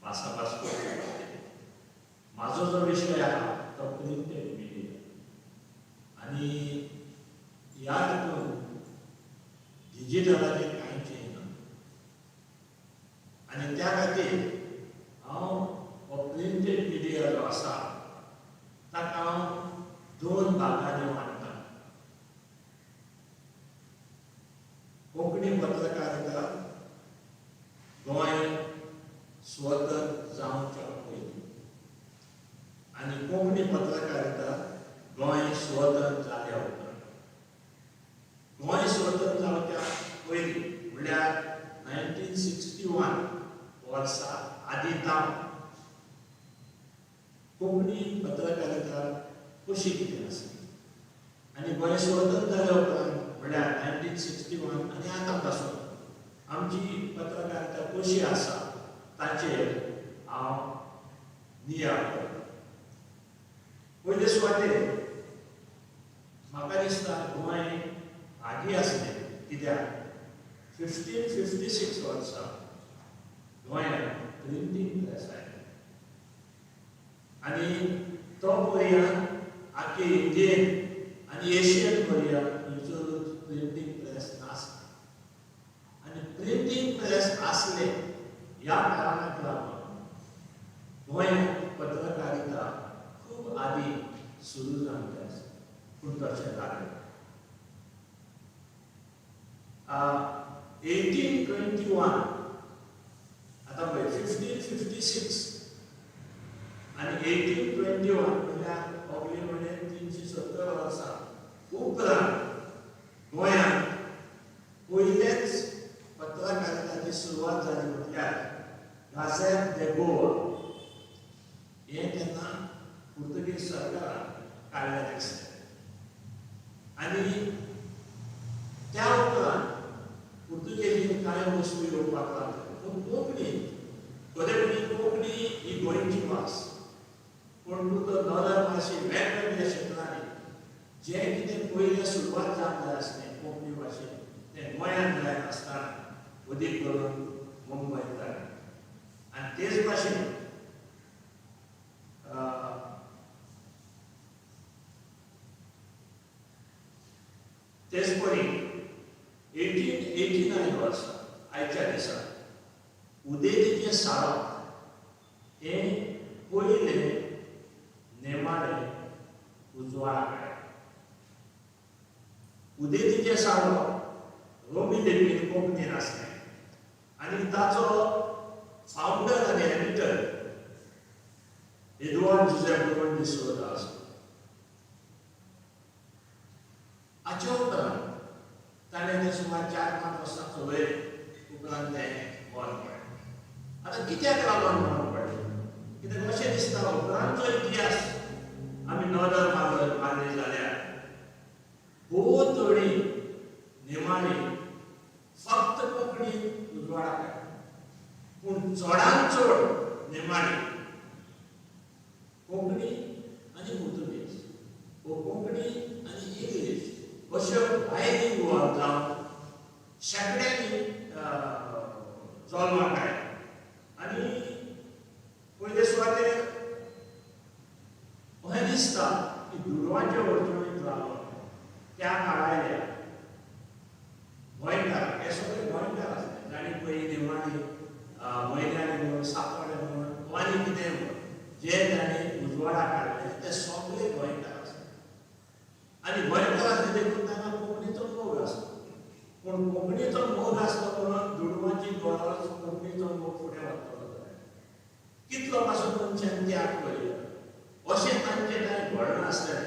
भासाभास करची पडटली. म्हाजो जो विशय आहा तो प्रिंटेड मिडिया आनी ह्या हातूंत डिजिटलाचेर कांयच येना आनी त्या खातीर हांव हो प्रिंटेड मिडिया जो आसा ताका हांव 2 भागांनी मांडटा. कोंकणी पत्रकारिता गोंय स्वतंत्र जावच्या पयलीं आनी कोंकणी पत्रकारिता गोंय स्वतंत्र जाल्या उपरांत. गोंय स्वतंत्र जावच्या पयलीं म्हळ्यार 1961 वर्सा आदी कोंकणी पत्रकारिता कशी कितें आसली आनी गोंय स्वतंत्र जाल्या उपरांत म्हळ्यार 1961 आनी आतां पासून आमची पत्रकारिता कशी आसा ताचेर हांव नियाळ करतां. पयले सुवातेर म्हाका दिसता गोंय आदी आसलें कित्याक 1556 वर्सा गोंयांत प्रिंटींग प्रेस आयलें आनी तो पर्यंत आख्खे इंडियेन आनी एशियन पर्यंत खंयचोच प्रिंटींग प्रेस नासलो आनी प्रिंटींग प्रेस आसले ह्या कारणाक लागून गोंयांत पत्रकारिता खूब आदी सुरू जावंक आसा पूण तशें जालें 1821 आतां पळय 1556 आनी 1821 म्हणल्यार अगली म्हणजे 370 वर्सां उपरांत गोंयांत पयलेच पत्रकारिताची सुरवात जाली म्हटल्यार गाझेट दे गोवा हें तेन्ना पुर्तुगेज सरकारान काडलें दिसलें आनी त्या उपरांत पुर्तुगेजीन कांय वस्तू येवपाक लागल्यो पूण कोंकणी खरेपणी कोंकणी ही गोंयची भास पूण तूं नॉर्दर्न भाशे वेगवेगळ्या क्षेत्रांनी जें कितें पयलें सुरवात जावंक जाय आसलें कोंकणी भाशेन तें गोंयांत जायनासतना अदीक करून मुंबयत जालें आनी तेच भाशेन तेच परी 1889 वर्सा आयच्या दिसा उदेतीचें साळप हें पयलें नेमाळें उजवाडा कडेन उदेतीचें साळप रोमी लिपीन कोंकणीन आसलें आनी ताचो फावंडर आनी एडिटर एडवर्ड जुझेप डिसोजा आसलो हाच्या उपरांत ताणें तें सुमार 4-5 वर्सां चलयलें उपरांत तें बंद पडलें आतां कित्याक लागून बंद पडलें कित्याक अशें दिसता उपरांतचो इतिहास आमी नॉर्दर्न मारले जाल्यार भोवतणी निमाणी फक्त कोंकणी उजवाडा पूण चडांत चड निमाणी कोंकणी आनी पुर्तुगेज वो कोंकणी आनी इंग्लीश अश्यो भायली गोवा जावन शेकड्यांनी जल्माक आयल्या आनी पयले सुवातेर अशें दिसता की दुर्वांच्या अडचणींत रावलो त्या काळायल्या गोंयकार हे सगळे गोंयकार आसले जाणी पयली निमाणी म्हयन्यानी म्हण सापडे म्हण आनी कितें म्हण जे ताणें उजवाडा काडले ते सगळे गोंयकार आसले आनी गोंयकार आसले देखून तांकां कोंकणीचो मोग आसलो पूण कोंकणीचो मोग आसलो म्हणून दुडवांची गरज कोंकणीचो मोग फुडें व्हरतलो जाय कितलो पासून मनशान त्याग करियो अशें तांचें कांय घडना आसलें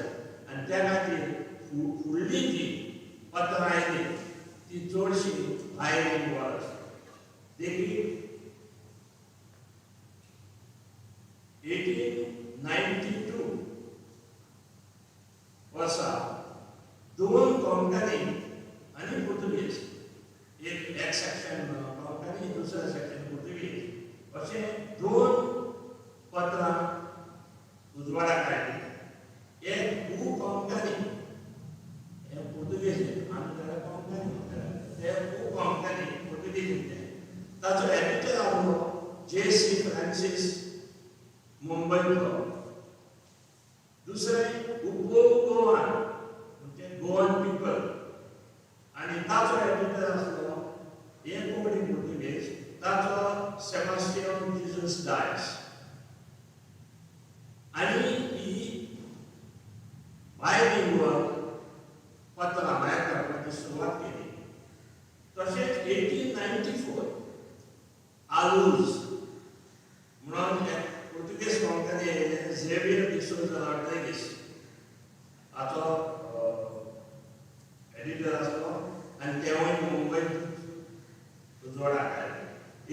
आनी त्या खातीर फुडलीं जीं पत्रां आयलीं ती चडशीं भायली गोवा देखीक 1892 वर्सा 2 कोंकणी आनी पुर्तुगेज एक सेक्शन कोंकणी दुसरें सेक्शन पुर्तुगेज अशें 2 पत्रां उजवाडाक आयलीं एक कोंकणी हें पुर्तुगेजीन आमी जाल्यार कोंकणी म्हणटात तें कोंकणी पुर्तुगेजीन तें ताचो एडिटर आहलो J.C. फ्रांसीस मुंबयचो दुसरें गोवन म्हणजे गोवन पीपल आनी ताचो एडिटर आसलो हे कोंकणी पुर्तुगेज ताचो सेबास्टियन जिजस डायस आनी ही भायली गोवा पत्रां भायर काडपाची सुरवात केली तशेंच 1894 आलूज म्हणून एक पुर्तुगेज कोंकणी येयले झेवियर डिसोजा रॉड्रिगीस हाचो एडिटर आसलो आनी तेवूय मुंबयत उजवाडाक आयले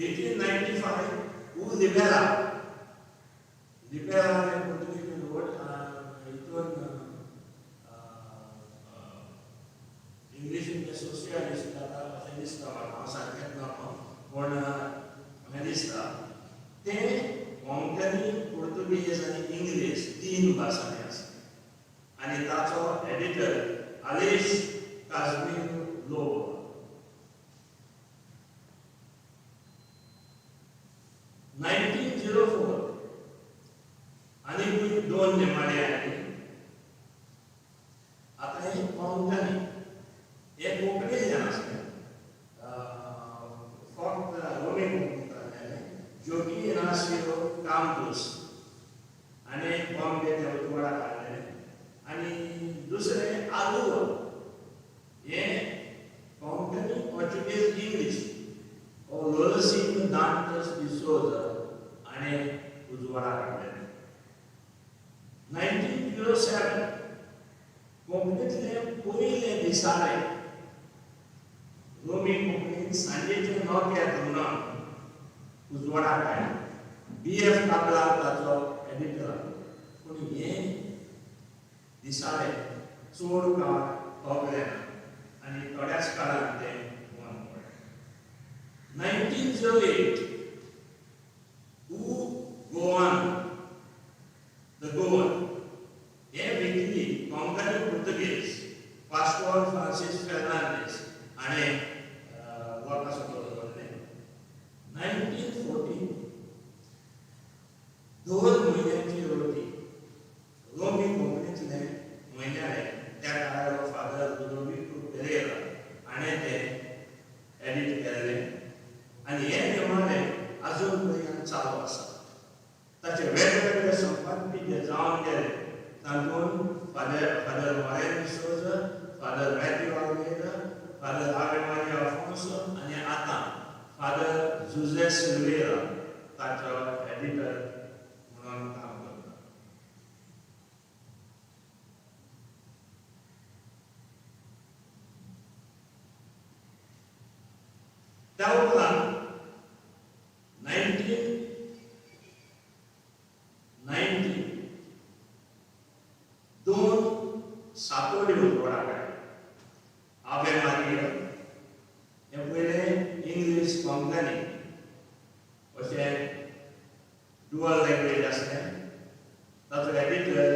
1895 लिबेरा हे पुर्तुगेजीन हितून इंग्लिशीन ते सोशियलिस्ट जाता अशें दिसता म्हाका हांव सारकेंच ना पूण अशें दिसता तें कोंकणी पुर्तुगेज आनी इंग्लीश 3 भासांनी आसा आनी ताचो एडिटर आलेश काझमिरो लोबो 1904 आनी 2 नेमाळे आयले आतां हे कोंकणी हे कोंकणीच्यान आसले फक्त रोमी कोंकणींतल्यान जोगी इनासियो काम्पूस आनी बॉम्बे ते उजवाडाक हाडले 7 कोंकणीतले पयले दिसाळे रोमी कोंकणीन सांजेचे 9 म्हणून उजवाडाक आयले. BF काबला ताचो एडिटर. पूण हे दिसाळे चड काळ पावले ना आनी थोड्याच काळान ते बंद पडले. 1908 गोवन द गोवन हे विकली कोंकणी पुर्तुगीज पास्टोर फ्रांसीस फेर्नांडीस हाणें वर्क दवरलें. 1914 2 म्हयन्यांची रोटी रोमी कोंकणीतले म्हयन्याळे त्या काळार फादर लुडोविको पेरेरा हाणें ते एडिट केल्ले आनी हे निमाणे अजून पर्यंत चालू आसा. ताचे वेगवेगळे संपादकी जे जावन गेले तातूंत फादर मॉरेन डिसोजा, फादर मॅथ्यू आल्मेida, फादर आवे मारिया आफोन्सो आनी आतां फादर जुझे सिल्वेरा ताचो एडिटर म्हणून काम करता. त्या उपरांत 1990 दोन सातोडी उजवाडाक आयले. आवे मारिया हे पयले इंग्लीश कोंकणी अशें डुअल लँग्वेज आसलें. ताचो एडिटर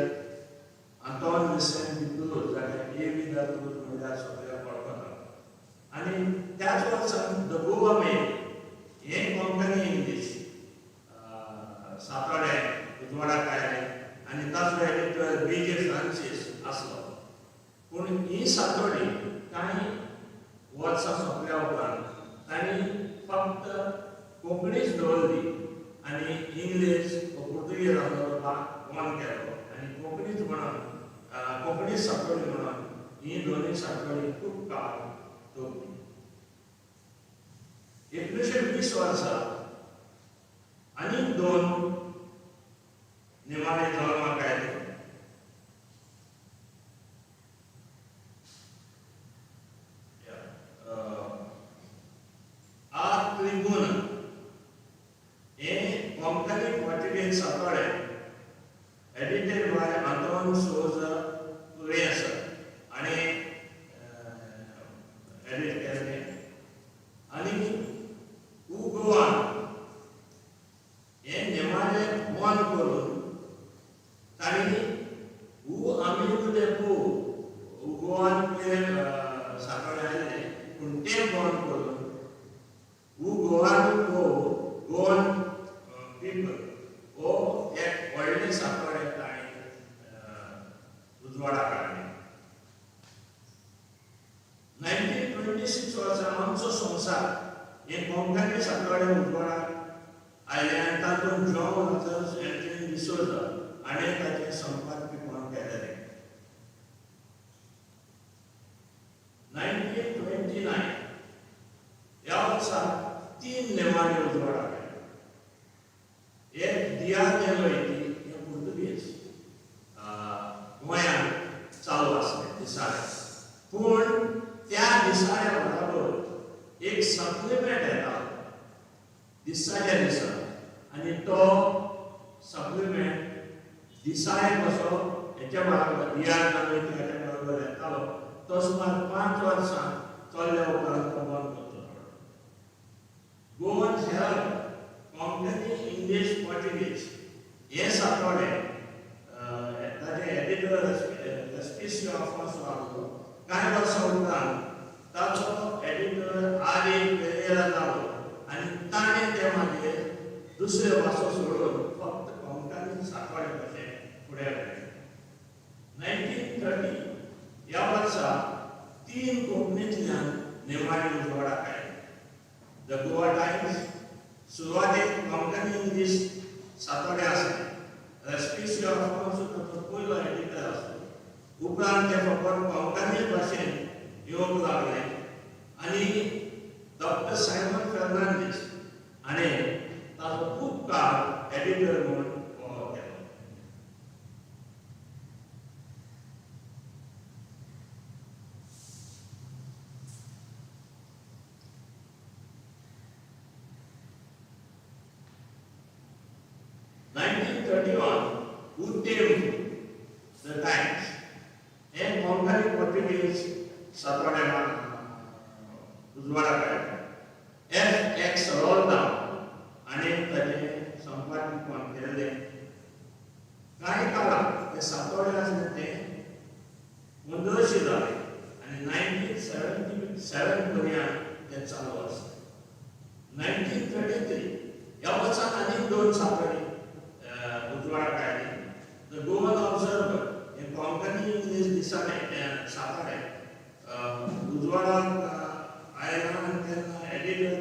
आंतोन विसेंट डिक्रूज जाका एवी दा क्रूज म्हणल्यार सगळ्यांक वळखता. आनी त्याच वर्सान द गोवा मेल हे कोंकणी इंग्लीश सातोडे उजवाडाक आयले आनी ताचो एडिटर BJ फ्रांसीस आसलो. पूण ही सातोडी कांय वर्सां सोंपल्या उपरांत तांणी फक्त कोंकणीच दवरली आनी इंग्लीश वा पुर्तुगीज दवरपाक बंद केलो आनी कोंकणीच म्हणून कोंकणी सातोडी म्हणून ही दोनूय सातोडी खूब काळ दवरली. 1920 वर्सा आनीक दोन निमाणे जल्माक आयले. आ ट्रिब्यून हे कोंकणी पोर्तुगीज सातोडे एडिटेड बाय आंतोन सोजा कुरेसा हाणें एडिट केल्लें. आनी गोवान हे निमाणे बंद करून तांणी आमी डेपो गोवान पयले सातोडे आयले पूण ते बंद करून गोवान गोवन पीपल हो एक व्हडले सातोडे तांणी उजवाडाक हाडले. 1926 वर्सा आमचो संवसार हे कोंकणी सातोडे उजवाडाक आयले आनी तातूंत जॉन लॉथर्स एंटनी डिसोजा हाणें ताचें संपादकीपण केलेलें. 1929 ह्या वर्सा 3 निमाणे उजवाडाक आयले. एक दियार दे नोइटी हे पुर्तुगीज गोंयांत चालू आसलें दिसाळें. पूण त्या दिसाळ्या बरोबर एक सप्लिमेंट येता दिसाच्या दिसा आनी तो सप्लिमेंट दिसाळे कसो हेच्या बरोबर दियार दे नोइटी हेच्या बरोबर येतालो तो सुमार 5 वर्सां चल्ल्या उपरांत तो बंद करचो पडलो. गोवन हेराल्ड कोंकणी इंग्लीश पोर्तुगीज हे सातोडे ताचे एडिटर रेस्पिसियो आफोन्सो आसलो. कांय वर्सां उपरांत ताचो एडिटर आर.ए. पेरेरा जालो आनी ताणें ते मागीर दुसऱ्यो भासो सोडून फक्त कोंकणी सातोडे कशें फुडें व्हेलें. 1930 ह्या वर्सा 3 कोंकणींतल्यान निमाणे उजवाडाक आयले. द गोवा टायम्स सुरवातेक कोंकणी इंग्लीश सातोडे आसले. रेस्पिसियो आफोन्सो ताचो पयलो एडिटर आसलो. उपरांत ते फकत कोंकणी भाशेन येवंक लागले आनी डॉक्टर सायमन फेर्नांडीस हाणें ताचो खूब काळ एडिटर म्हणून केलो. द टाइम्स हे कोंकणी पोर्तुगीज सातवाड्या उजवाडा काय FX रोल डावन आणि ताचे संपादक कोण केले काही काळात ते सातवाड्या असले ते मुंदरशी झाले आणि 1977 पर्यंत ते चालू असते 1933 या वर्षात अनेक दोन सापडले उजवाडा काढले द गोवन ऑब्झर्वर हे कोंकणी इंग्लिश दिसाने सापडले उजवाडा आयला तेन्ना एडिटर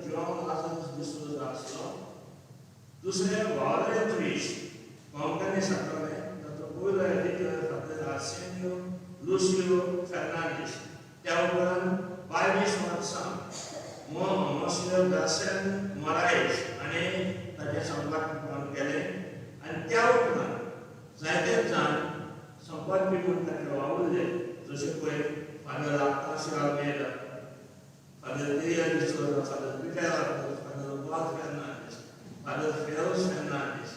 जॉन लाजरस डिसोजा आसलो दुसरे वावरे ट्रीश कोंकणी सापडले ताचो पयलो editor father Arsenio Lucio Fernandes त्या उपरांत 22 वर्सां मोसियर दासन मोरायस आणि ताचे संपादक केले आणि त्या उपरांत जायते जाण संपादक म्हणून ताका वावुरले जशे पळय फादर आकाश रामेला फादर एलिया डिसोजा फादर पिटर father Bob Fernandes father ferrous Fernandes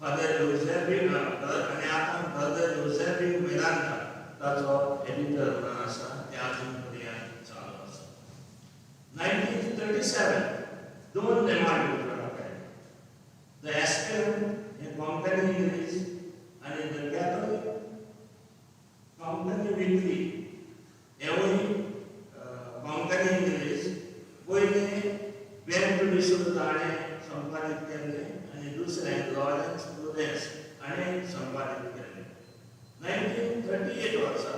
father Josephine आणि आता फादर जोसेफिन मिरांडा ताचो एडिटर म्हणून आसा ते अजून पर्यंत चालू आसा 1937 दोन नेमाळे उजवाडा काडले द एस्पेरंट हे कोंकणी इंग्लिश आणि द कॅथोलिक कोंकणी वीकली हेवूय कोंकणी इंग्लिश पयले वेंकट डिसोजा हाणें संपादीत केल्ले आणि दुसरे लॉरेन्स प्रुडेंस हाणें संपादीत केल्ले 1938 वर्सा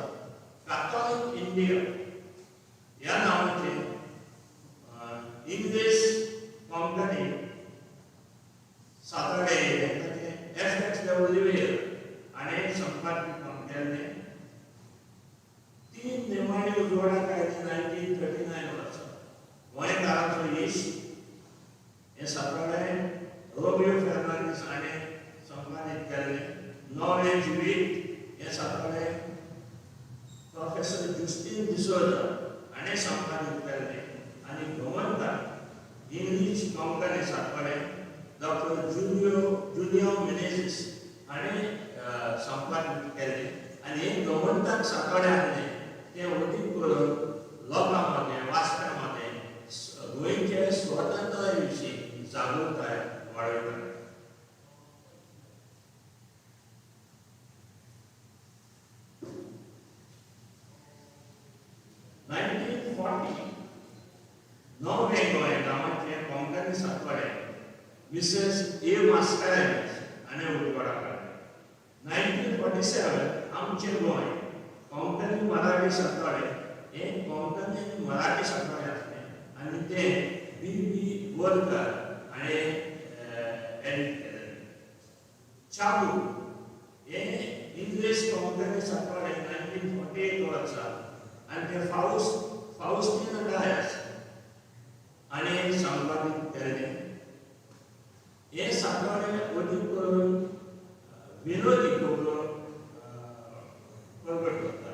कॅथोलिक इंडिया या नावाचे इंग्लिश कोंकणी सातवाडे ताचे FXWL आणि संपादक केल्ले तीन नेमाळे उजवाडा कायदे 1939 वर्सा गोंयकारांचो इश्ट हे सातवाडे रोमियो फेर्नांडीस हाणें संपादीत केल्ले नॉलेज वीक हे सातवाडे प्रोफेसर जुस्टीन डिसोजा हाणें संपादीत केल्ले आणि गोमंतक इंग्लिश कोंकणी सातवाडे डॉक्टर जुलियो मिनेझिस हाणें संपादीत केल्ले आणि हे गोमंतक सातवाडे आसले ते अदीक करून लोकां मदें वाचप्यां मदें गोंयचे स्वतंत्रताये विशीं जागृताय वाडयता 1940 नवे गोंय गांवांतले कोंकणी सातवाडे मिसेस ए मास्कारेन्हस हाणें उजवाडा काडले 1947 आमचें गोंय कोंकणी मराठी सातवाडे हे कोंकणी आनी मराठी सातवाडे आसले आनी ते B.B. बोरकार हाणें एडिट केले चाबू हे इंग्लिश कोंकणी सातवाडे 1948 वर्सा आणि ते फाउस्टीन डायस आणि संपादीत केले हे सातवाडे अदीक करून विनोदी खबरो प्रगट करता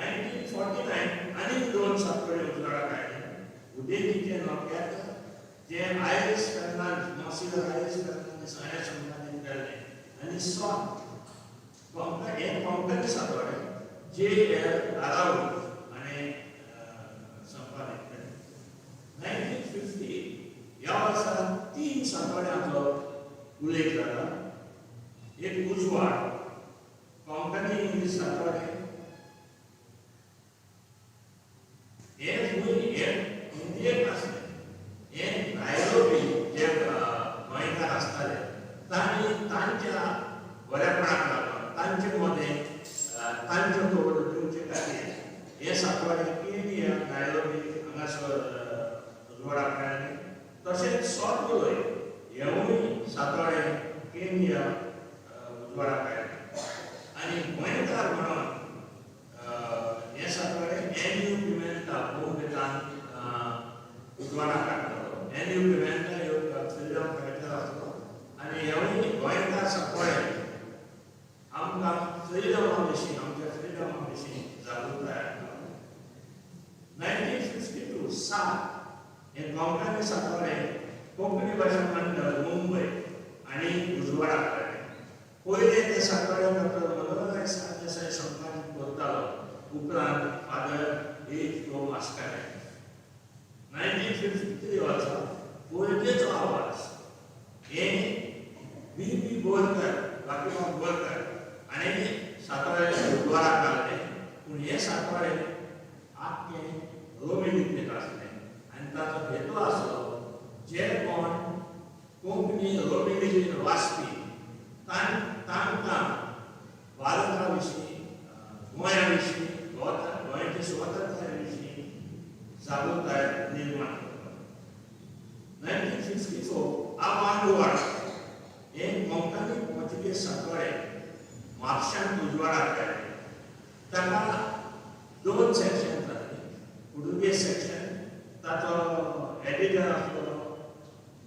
1949 आनीक दोन सातवाडे उजवाडा काडले उदेंतीचे नोक्यात जे आयरिश फेर्नांडीस मोसियर आयरिश फेर्नांडीस हाणें संपादीत केले आनी हे कोंकणी सातवाडे J.L. Arau हाणें संपादीत केले 1950 ह्या वर्सा तीन सातवाड्यांचो उल्लेख जाला एक उजवाड कोंकणी इंग्लिश सातवाडे हे इंडियेक आसले हे नायरोबी जे गोंयकार आसताले तांच्या बरेपणाक लागून तांचे मदें तांच्यो खबरो दिवचे खातीर हे सातवाडे केनिया नायरोबी हांगासर उजवाडा काडले तशेंच सॉट गोय हेवूय सातवाडे केनिया उजवाडा काडले आनी गोंयकार म्हणून हे सातवाडे एन्यू पिमेंता भोवपेटान उजवाडा काडलो एन्यू पिमेंता ह्यो फ्रीडम फायटर आसलो आनी हेवूय गोंयकार सातवाडे आमकां फ्रीडमा विशीं आमच्या फ्रीडमा विशीं जागृताय 1952 सात हे कोंकणी सातवाडे कोंकणी भाशा मंडळ मुंबय आनी उजवाडा काडले पयले ते सातवाड्याक आणि सातवाडे बुधवाराक घालले पूण हे सातवाडे आख्खे रोमिलींतले आसले आनी ताचो हेतू आसलो जे कोण कोंकणी रोमिलींत वाचपी तांकां भारता विशीं गोंया विशीं गोंयच्या स्वतंत्रताये विशीं जागृताय निर्माण करपाक 1954 आव्हान हे कोंकणी पोर्तुगेज सातवाडे म्हापशांत उजवाडाक काडले ताका 2 सेक्शन जाले पुर्तुगेज सेक्शन ताचो एडिटर आसलो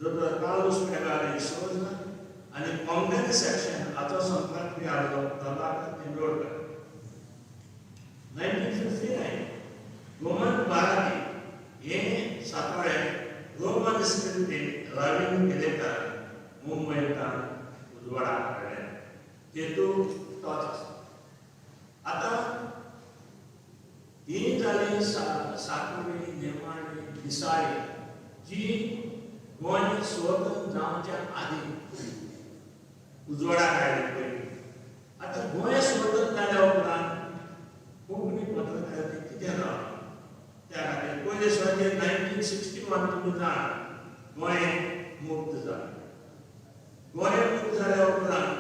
दोतोर कार्लोस पेगार de Souza आनी कोंकणी सेक्शन हाचो संपादक आसलो प्रभाकर तेंडोळकर 1959 गोमंत बाराती हे सातवाडे रोमन स्क्रिप्टीन रवींद्र केलेकर मुंबईंतल्यान उजवाडाक हाडले हेतू तोच आतां ही जाली सातवडी नेमाळी दिसाळी जी गोंय स्वतंत्र जावच्या आदीं उजवाडाक हाडली पयली आतां गोंय स्वतंत्र जाल्या उपरांत कोंकणी पत्रकारिता कितें जालें त्या खातीर पयले सुवातेर 1961 तुमी जाण गोंय मुक्त जालें गोंय मुक्त जाल्या उपरांत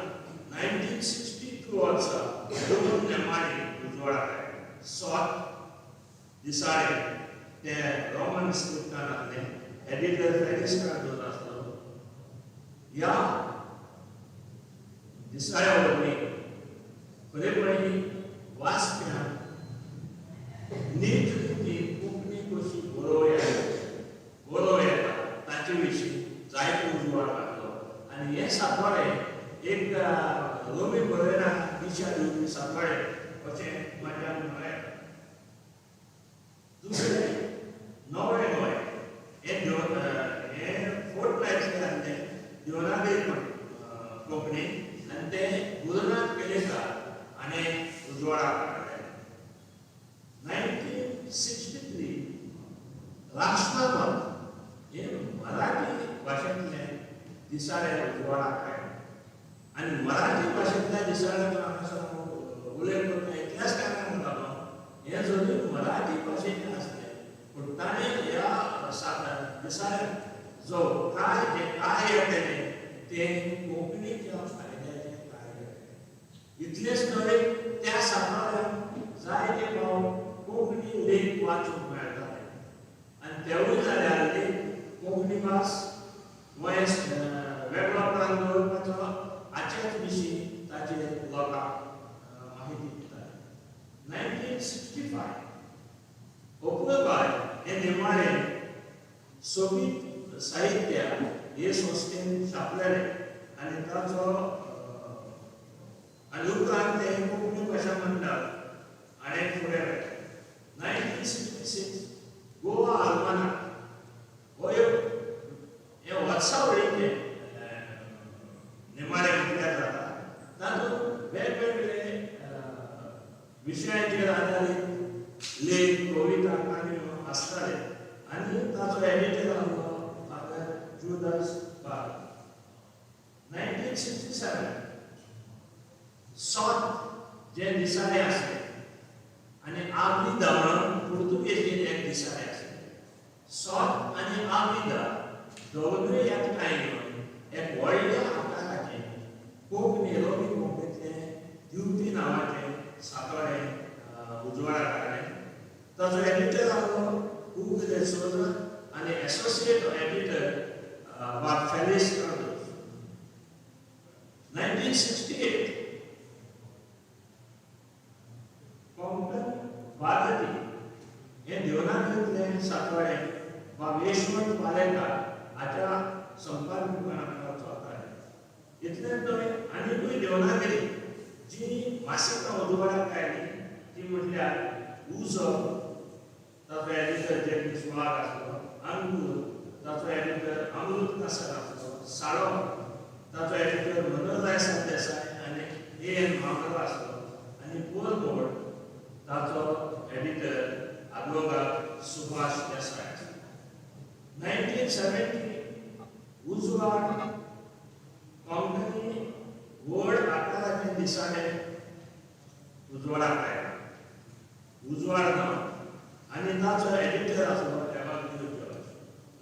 1962 वर्सा दोन नेमाळी उजवाडाक हाडले सोत दिसाळे ते रोमन स्क्रिप्टान आसले एडिटर फेलिक्स कार्डोज आसलो ह्या दिसाळ्या वरवीं खरेपणी वाचप्यांक नीट रितीन कोंकणी कशी बरोवं येता ताचे विशीं जायतो उजवाड घातलो आनी हे सातवाडे एक रोमी बरयना दिशा दिवपी सातवाडे अशें म्हाज्यान म्हळें दुसरें नवे गोंय हे फोर्टनायटले आसले देवनागरी कोंकणी आनी ते गुरुनाथ केलेकर आनी उजवाडाक हाडले 1963 राष्ट्रमत हे मराठी भाशेंतले दिसाळे उजवाडाक हाडले आनी मराठी भाशेंतल्या दिसाळ्याचो हांगासर उल्लेख करता इतल्याच कारणान जालो हे जरी मराठी भाशेचे आसले पूण ताणें ह्या दिसाळ्याक जो काय येतले ते कोंकणीच्या फायद्याचे काय इतलेच न्हय त्या सातवाड्यांक जायते फावट कोंकणी लेख वाचूंक मेळटाले आनी तेवूय जाल्यार कोंकणी भास गोंय वेगळोपणान दवरपाचो हाचेच विशीं ताचे लोकांक माहिती दिताले 1965 अपुळबाय हे नेमाळे सोबीत साहित्य हे संस्थेन छापलेले आनी ताचो आनी उपरांत ते कोंकणी भाशा मंडळ आनी फुडें 1966 गोवा आल्मानाक हो हे वर्सावळीचे नेमाळे म्हटल्यार जाता तातूंत वेगवेगळे विशयांचेर आदारीत लेख कविता काणयो आसताले आनी ताचो एडिटर आसलो फादर जुदास बाल 1967 सोत जे दिसाळे आसले आनी आविदा म्हणून पुर्तुगेजीन एक दिसाळे आसले सोत आनी आविदा दोनूय एकठांय घेवन एक व्हडल्या आकाराचें कोंकणी रोमी कोंकणीतलें दिवपी नांवाचें सातवाडे उजवाडाक हाडलें ताचो एडिटर आसलो हुग de Souza आनी एसोसिएट एडिटर वा फेलिक्स कार्डोज 1968 कोंकण भारती हे देवनागरींतले सातवाडे वा यशवंत वालेकार हाच्या संपादकान चलताले इतलेंच न्हय आनीकूय देवनागरी जी मासिकां उजवाडाक काडली ती म्हटल्यार उजो ताचो एडिटर जगदीश वाघ आसलो अंगूर ताचो एडिटर अमृत कासर आसलो साळो ताचो एडिटर मनोहरराय सरदेसाय आनी एन मामलो आसलो आनी पोरमोड ताचो एडिटर अदवोगाद सुभाष देसाय 1970 उजवाड कोंकणी व्हड आकाराचे दिसाळे उजवाडाक आयला. उजवाड नांव आनी ताचो एडिटर आसलो एवाग्यू जॉर्ज.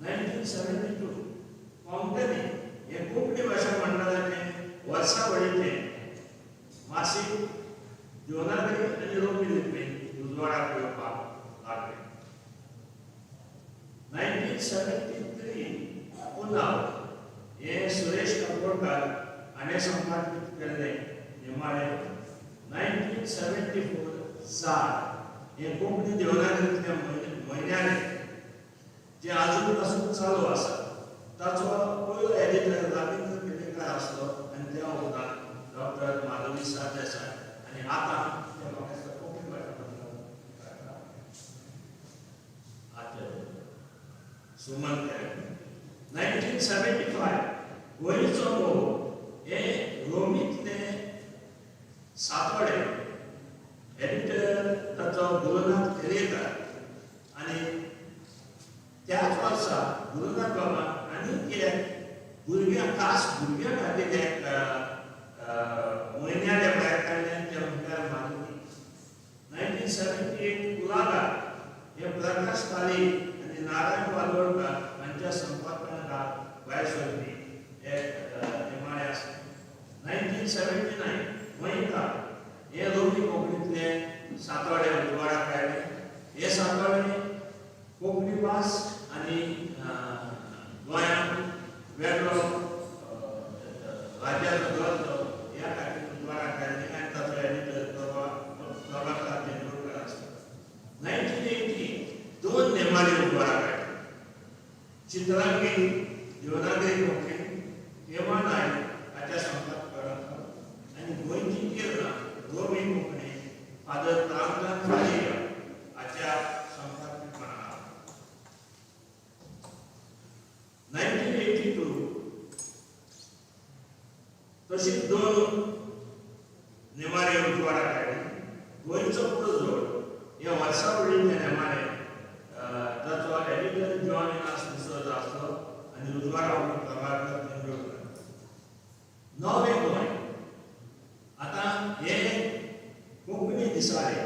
1972 कोंकणी हे कोंकणी भाशा मंडळाचें वर्सावळीचें मासीक देवनागरी आनी रोमी लिपींत उजवाडाक येवपाक लागलें. 1973 पुनाव हे सुरेश काकोडकार हाणें संपादीत केल्लें निमाणें. 1974 साल हे कोंकणी देवनागरींतल्या म्हयन्याळें जे आजून पासून चालू आसा ताचो पयलो एडिटर रवींद्र केडेकर आसलो आनी त्या उपरांत डॉक्टर माधवी सरदेसाय आनी आतां ते म्हाका कोंकणी भाशा मंडळांत आचार्य सुमन केळेकर. 1975 गोंयचो मोग हे रोमींतले सातवडे एडिटर ताचो गुरुनाथ केळेकर आनी त्याच वर्सा गुरुनाथ बाबान आनी एक भुरग्यां खास भुरग्यां खातीर एक म्हयन्याळे भायर काडलें तें म्हणल्यार माधवी. 1978 कुलाकार हे प्रकाश काळी आनी नारायण वालोडकार हांच्या संपादनाखाला भायर सरपी एक निमाणें आसा. 1979 गोंयकार हे रोमी कोंकणींतले सातवडे उजवाडाक आयले. हे सातवडे कोंकणी भास आनी गोंयांत वेगळो राज्याचो दर्जो ह्या खातीर उजवाडाक आयले आनी ताचो एडिटर प्रभाकर तेंडुलकर आसलो. 1980 दोन नेमाळी उजवाडाक आयले. चित्रांगी देवनागरी कोंकणी हेमा नायक हाच्या संपादकान आनी गोंयची किर्णां रोमी कोंकणी फादर रामकांत फाळिया हाच्या संपादकीपणान. 1982 तशीच दोन निमाणे उजवाडाक आयली. गोंयचो पुरजोड हे वर्सावळींतले नेमाणे ताचो एडिटर जॉन इनास डिसोजा आसलो आनी उजवाडाक प्रभाकर तेंडुलकर. नवे गोंय आतां हे कोंकणी दिसाळे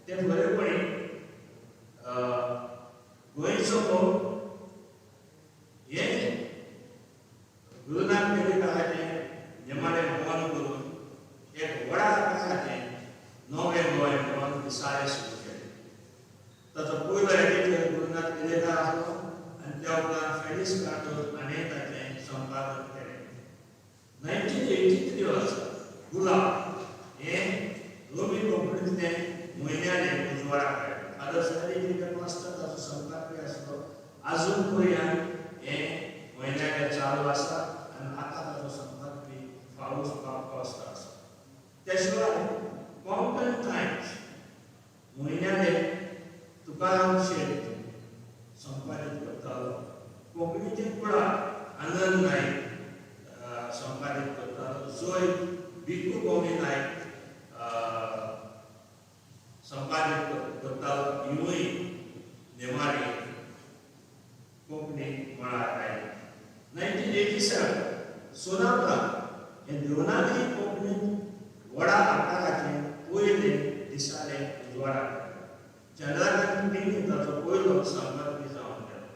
ते बरेपणी गोंयचो मोग हे गुरुनाथ केळेकराचें निमाणें भोवन करून एक व्हडा आकाराचें नवें गोंय म्हणून दिसाळें सुरू केलें. ताचो पयलो एडिटर गुरुनाथ केळेकर आसलो आनी त्या उपरांत फेलिक्स कार्दोज हाणें ताचें संपादन केलें. 1983 वर्सा गुलाब हे रोमी कोंकणींतलें म्हयन्याळें उजवाडाक आयलें. फादर फ्रेडरिक मास्टर ताचो संपादक आसलो. आजून पर्यंत हें म्हयन्याळें चालू आसा आनी आतां ताचो संपादकी फावूस कॉस्टा आसा. त्या शिवाय कोंकण टायम्स म्हयन्याळें तुकाराम शेट संपादीत करतालो. कोंकणीचे कुळार आनंद नायक संपादीत करतालो. जोय भिकू गोमी नायक संपादीत करतालो. हिवूय नेमाळी कोंकणी मळार आयली. 1987 सोनापरा हे देवनागरी कोंकणींत व्हडा आकाराचें पयलें दिसाळें उजवाडाक आयलें. चंद्रकांत पिंगी ताचो पयलो संपादकी जावन गेलो.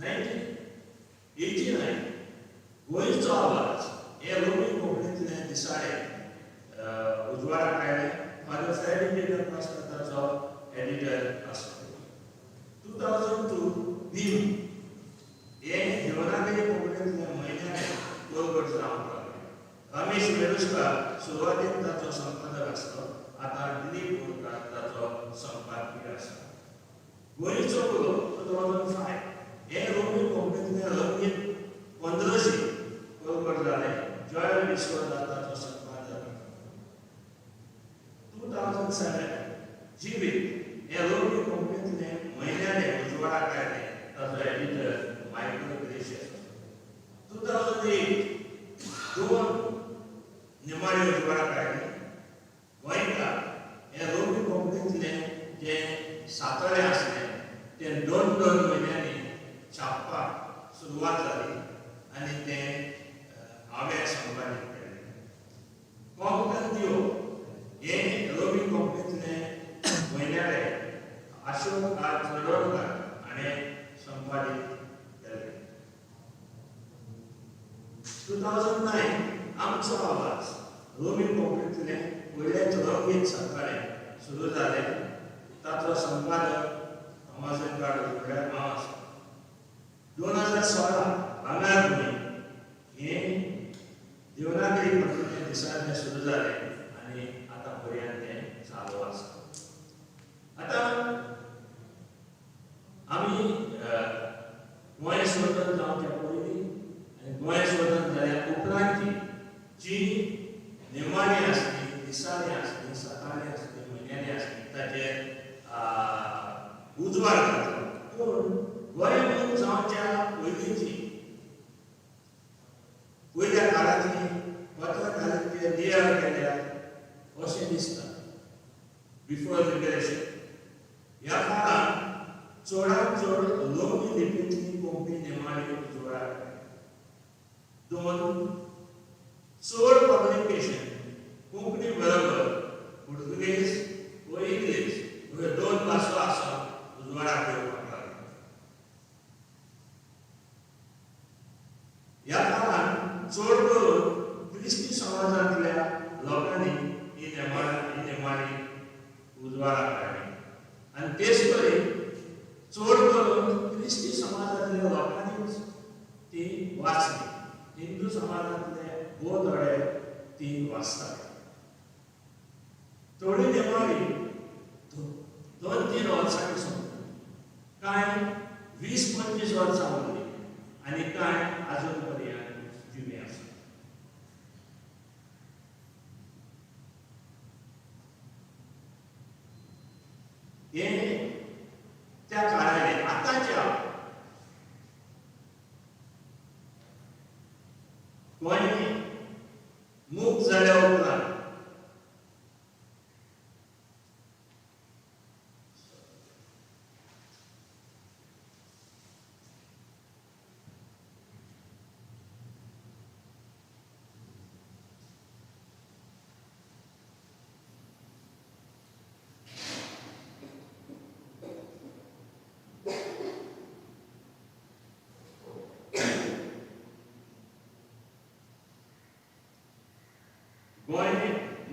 1989 गोंयचो आवाज हे रोमी कोंकणींतलें दिसाळें उजवाडाक आयलें. फादर फ्रेडरिक मास्टर ताचो एडिटर आसलो. 2002 भीम हे देवनागरी कोंकणींतलें म्हयन्याळें बरोबर जावन लागलें. रमेश वेलुस्कार सुरवातेक ताचो संपादक आसलो. आतां दिलीप बोरकार ताचो संपादकी आसा. गोंयचो पुरो 2005 हे रोमी कोंकणींतलें रंगीत 1500 बरोबर जालें. जॉय डिसोजा ताचो संपादक. 2007 जिवीत हे रोमी कोंकणींतलें म्हयन्याळें उजवाडाक आयलें. ताचो एडिटर मायकल ग्रेशियस. 2008 दोन निमाणे उजवाडाक आयले. गोंयकार हे रोमी कोंकणींतलें जें सातोळें आसलें तें दोन म्हयन्यांनी छापपाक सुरवात जाली आनी तें हांवें संपादीत केलें. कोंकण दिवो हे रोमी रोमी कोंकणीतले पयले रंगीत सकाळे सुरू जाले ताचो संपादक अमाझॉन कार्ड म्हळ्यार हांव आसा 2016 भांगार हे देवनागरी पद्धतीने दिसाळें सुरू जाले आनी आतां पर्यंत तें चालू आसा। आतां आमी गोंय स्वतंत्र जावच्या पयलीं आनी गोंय स्वतंत्र जाल्या उपरांतची जी नेमाळी आसली दिसाळीं आसली सकाळीं आसली म्हयन्याळी आसली ताचेर उजवाड जातलो पूण गोंय मुक्त जावच्या पयलींची पयल्या काळांतली पत्रकारितेचे नियम केल्यार अशें दिसता बिफोर लिबरेशन ह्या काळांत चडांत चड रोमी लिपींतली कोंकणी नेमाळी उजवाडाक आयली। दोन चड कम्युनिकेशन कोंकणी बरोबर पुर्तुगेज व इंग्लीश ह्यो दोन भासो आसप उजवाडाक येवपाक लागले। ह्या काळांत चड करून क्रिस्ती समाजांतल्या लोकांनी ही नेमाळी उजवाडाक हाडली आनी तेच परी चड करून क्रिस्ती समाजांतल्या लोकांनीच ती वाचली। हिंदू समाजांतले बहुत थोडे ती वाचतात। थोडी नेमाळी 2-3 वर्सांनी सोंपली, कांय 20-25 वर्सां उरली आनी कांय आजून पर्यंत जिवी आसा। हे त्या काळाचे आतांच्या गोंय मुक्त जाल्या उपरांत गोंय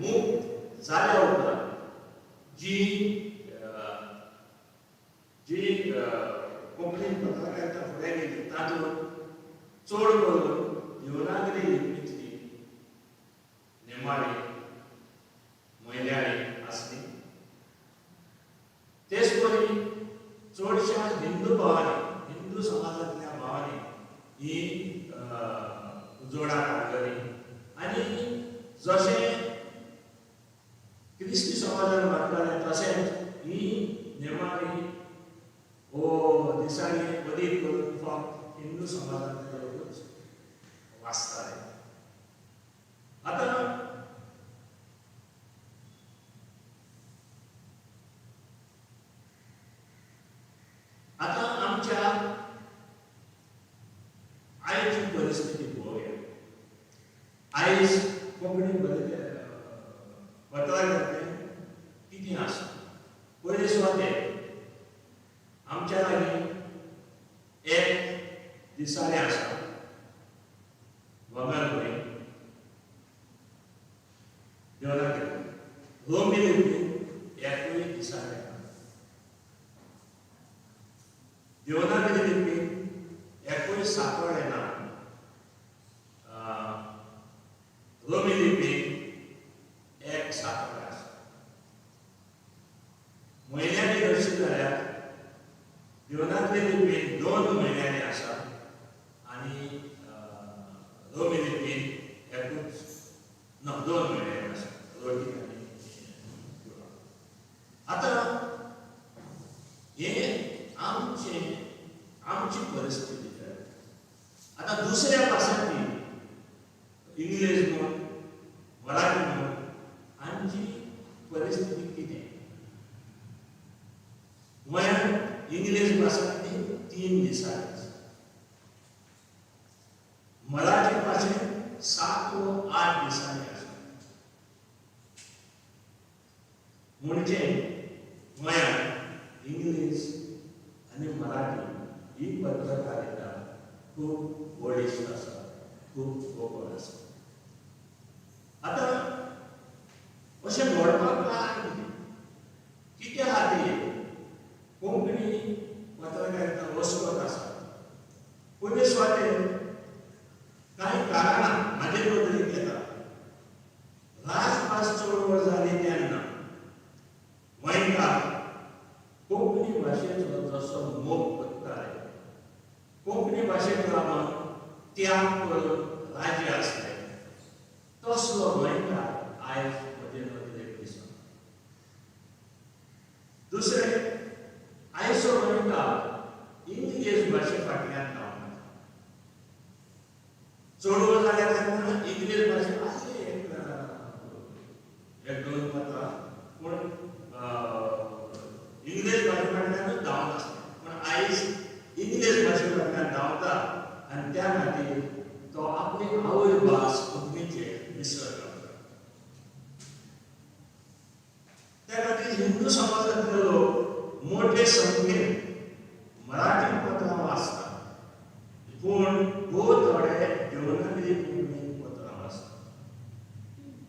मुक्त जाल्या उपरांत जी कोंकणी पत्रकारिता फुडें गेली तातूंत चड करून देवनागरी लिपींतली नेमाळी म्हयन्याळी आसली। तेच परी चडशा हिंदू भावांनी हिंदू समाजांतल्या भावांनी ही उजवाडाक हाडली आनी जशें क्रिस्ती समाजान वाडटालें तशेंच ही नेमाळी वो दिसाळीं अदीक करून फक्त हिंदू समाजांतले लोकूच वाचताले। आतां आमच्या आयची परिस्थिती पळोवया। आयज कोंकणी पत्रकारितेंत कितें आसा पयले सुवातेर आमच्या लागीं एक दिसाळें आसा वगलगोंय देवनागरी रोमी लिपींत एकूय दिसाळें देवनागरी लिपींत एकूय सांखळ येना। रोमी लिपींत एक सांखळ आसा। म्हयन्याळी धरशी जाल्यार देवनागरी लिपींत 2 म्हयन्याळी आसा आनी रोमी लिपींत एकूच 2 म्हयन्याळी आसा रोटी आनी आतां हे आमची परिस्थिती आतां दुसऱ्या भासांनी इंग्लीश म्हण मराठी म्हण हांची परिस्थिती कितें गोंयांत इंग्लीश भासांतली 3 दिसाळीं मराठी भाशेंत 7 व 8 दिसाळीं आसा म्हणजे गोंयांत इंग्लीश आनी मराठी ही पत्रकारिता खूब बळिश्ट आसा खूब गोपन आसा। आतां कारण कित्या खातीर कोंकणी पत्रकारिता वचपत आसा पयले सुवातेर कांय कारणां म्हाजे नदरेक येता. राजभास चळवळ जाली तेन्ना गोंयकार कोंकणी भाशेचो जसो मोग करताले, कोंकणी भाशेक लागून त्याग करून राज्य आसले, तसलो गोंयकार आयज म्हजे नदरेक दिसना. दुसरें, आयचो गोंयकार इंग्लीश भाशे फाटल्यान धांवता. चळवळ जाल्या तेन्ना इंग्लीश भाशे आसली एक दोन पत्रां, पूण इंग्लीश भाशे फाटल्यानूच धांवत आसले. पूण आयज इंग्लीश भाशे फाटल्यान धांवता आनी त्या खातीर तो आपली आवय भास कोंकणीचेर विसर घालता. त्या खातीर हिंदू समाजांतले लोक मोठे संख्येन मराठी पत्रां वाचतात, पूण भोव थोडे देवनागरी कोंकणी पत्रां वाचतात.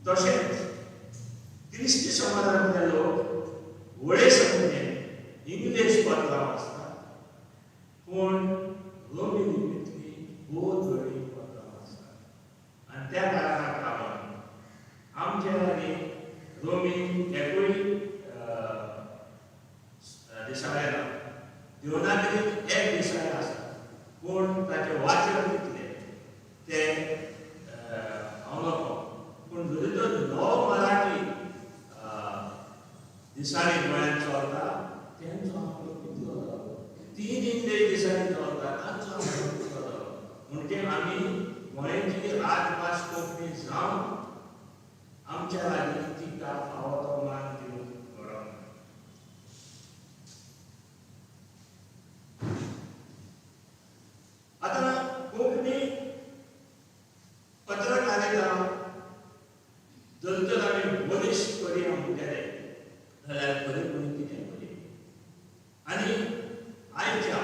तशेंच क्रिस्ती समाजांतले लोक व्हडे संख्येन इंग्लीश पत्रां वाचतात, पूण रोमी लिपींतली भोव थोडी पत्रां वाचतात. आनी त्या कारणाक लागून आमचे लागीं रोमी एकूय दिसाळें ना. देवनागरींत एक दिसाळें आसा, पूण ताचें वाचन कितलें तें हांव नकळो. पूण जरी तर नवो मराठी दिसाळी गोंयांत चलता तेंचो आंकडो कितलो जालो, 3 इंग्लीश दिसाळी चलता तांचो आंकडो कितलो जालो. म्हणजे आमी गोंयची राजभास कोंकणी जावन आमच्या लागीं तिका फावो तो मान दिवंक व्हरोंक ना. आतां कोंकणी पत्रकारिता जर तर आमी बलिश्ट करया म्हणटले जाल्यार खरें करून कितें करया. आनी आयच्या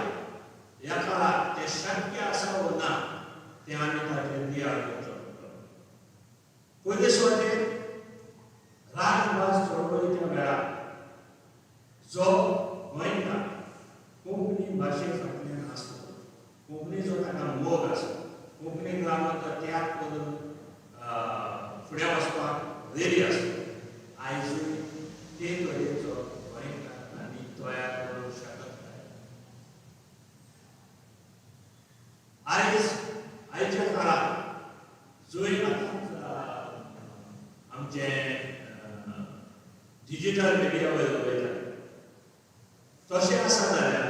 ह्या काळार तें शक्य आसा वा ना तें आमी ताचेर नियाळ करचो पडटलो. पयले सुवातेर राजभास चळवळीच्या वेळार जो गोंयकार कोंकणी भाशे फाटल्यान आसलो, कोंकणीचो ताका मोग आसलो, कोंकणीक लागून तो त्याग करून फुडें वचपाक रेडी आसलो, आयजूय ते तरेचो गोंयकार आमी तयार करूंक शकत नाय. आयच्या काळार जंय आमचे डिजिटल मिडिया वयता तशें आसा जाल्यार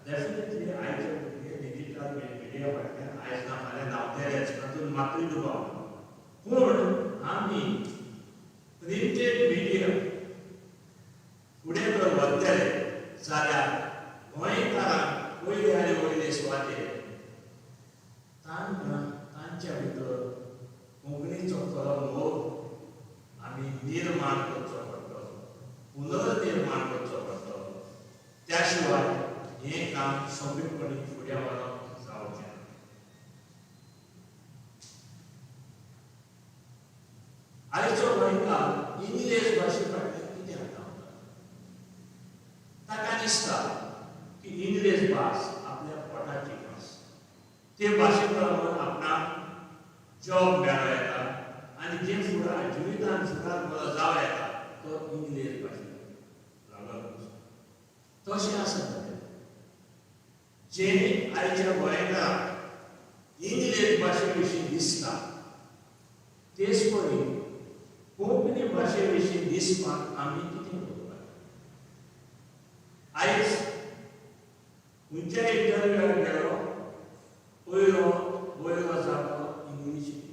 डेफिनेटली आयचे भुरगे डिजिटल मिडिया फाटल्यान आयज ना फाल्यां धांवतलेच, तातूंत मात्तूय दुबाव ना. पूण आमी प्रिंटेड मिडिया फुडें जर व्हरतले जाल्यार गोंयकारांक पयले आनी वयले सुवातेर तांच्या भितर कोंकणीचो खरो मोग आमी निर्माण करचो पडटलो, पुनर्निर्माण करचो पडटलो. त्या शिवाय हें काम सोंपेपणी फुडें व्हरप जावचें ना. आयचो गोंयकार इंग्लीश भाशे फाटल्यान कित्याक धांवता? ताका दिसता की इंग्लीश भास आपल्या पोटाची भास, ते भाशेक लागून आपणाक जॉब मेळो येता आनी जे फुडार जिवितांत फुडार बरो जावं येता तो इंग्लीश भाशेक लागून. तशें आसत जे आयच्या गोंयकाराक इंग्लीश भाशे विशीं दिसता तेच परी कोंकणी भाशे विशीं दिसपाक आमी कितें करपाक? आयज खंयच्याय इंटरव्यूआर गेलो पयलो जागो इंग्लिशींत.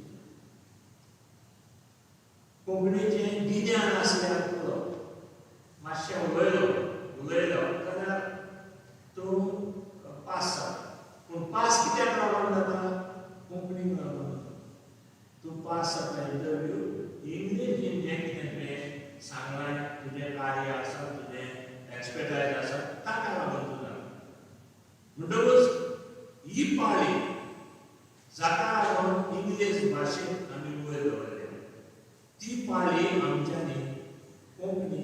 कोंकणीचें गिन्यान आसल्यार पुरो मातशें उलयलो जाल्यार तूं पास जाता. पूण पास कित्याक लागून जाता? कोंकणीक लागून. तूं पास जाता इंटरव्यू इंग्लीशीन जें कितें तुवें सांगलां, तुजें कार्य आसा, तुजें एक्सपर्टायज आसा ताका लागून तूं जाता. म्हणटकूच ही पाळी जाका लागून इंग्लीश भाशेक आमी वयर दवरले ती पाळी आमच्यांनी कोंकणी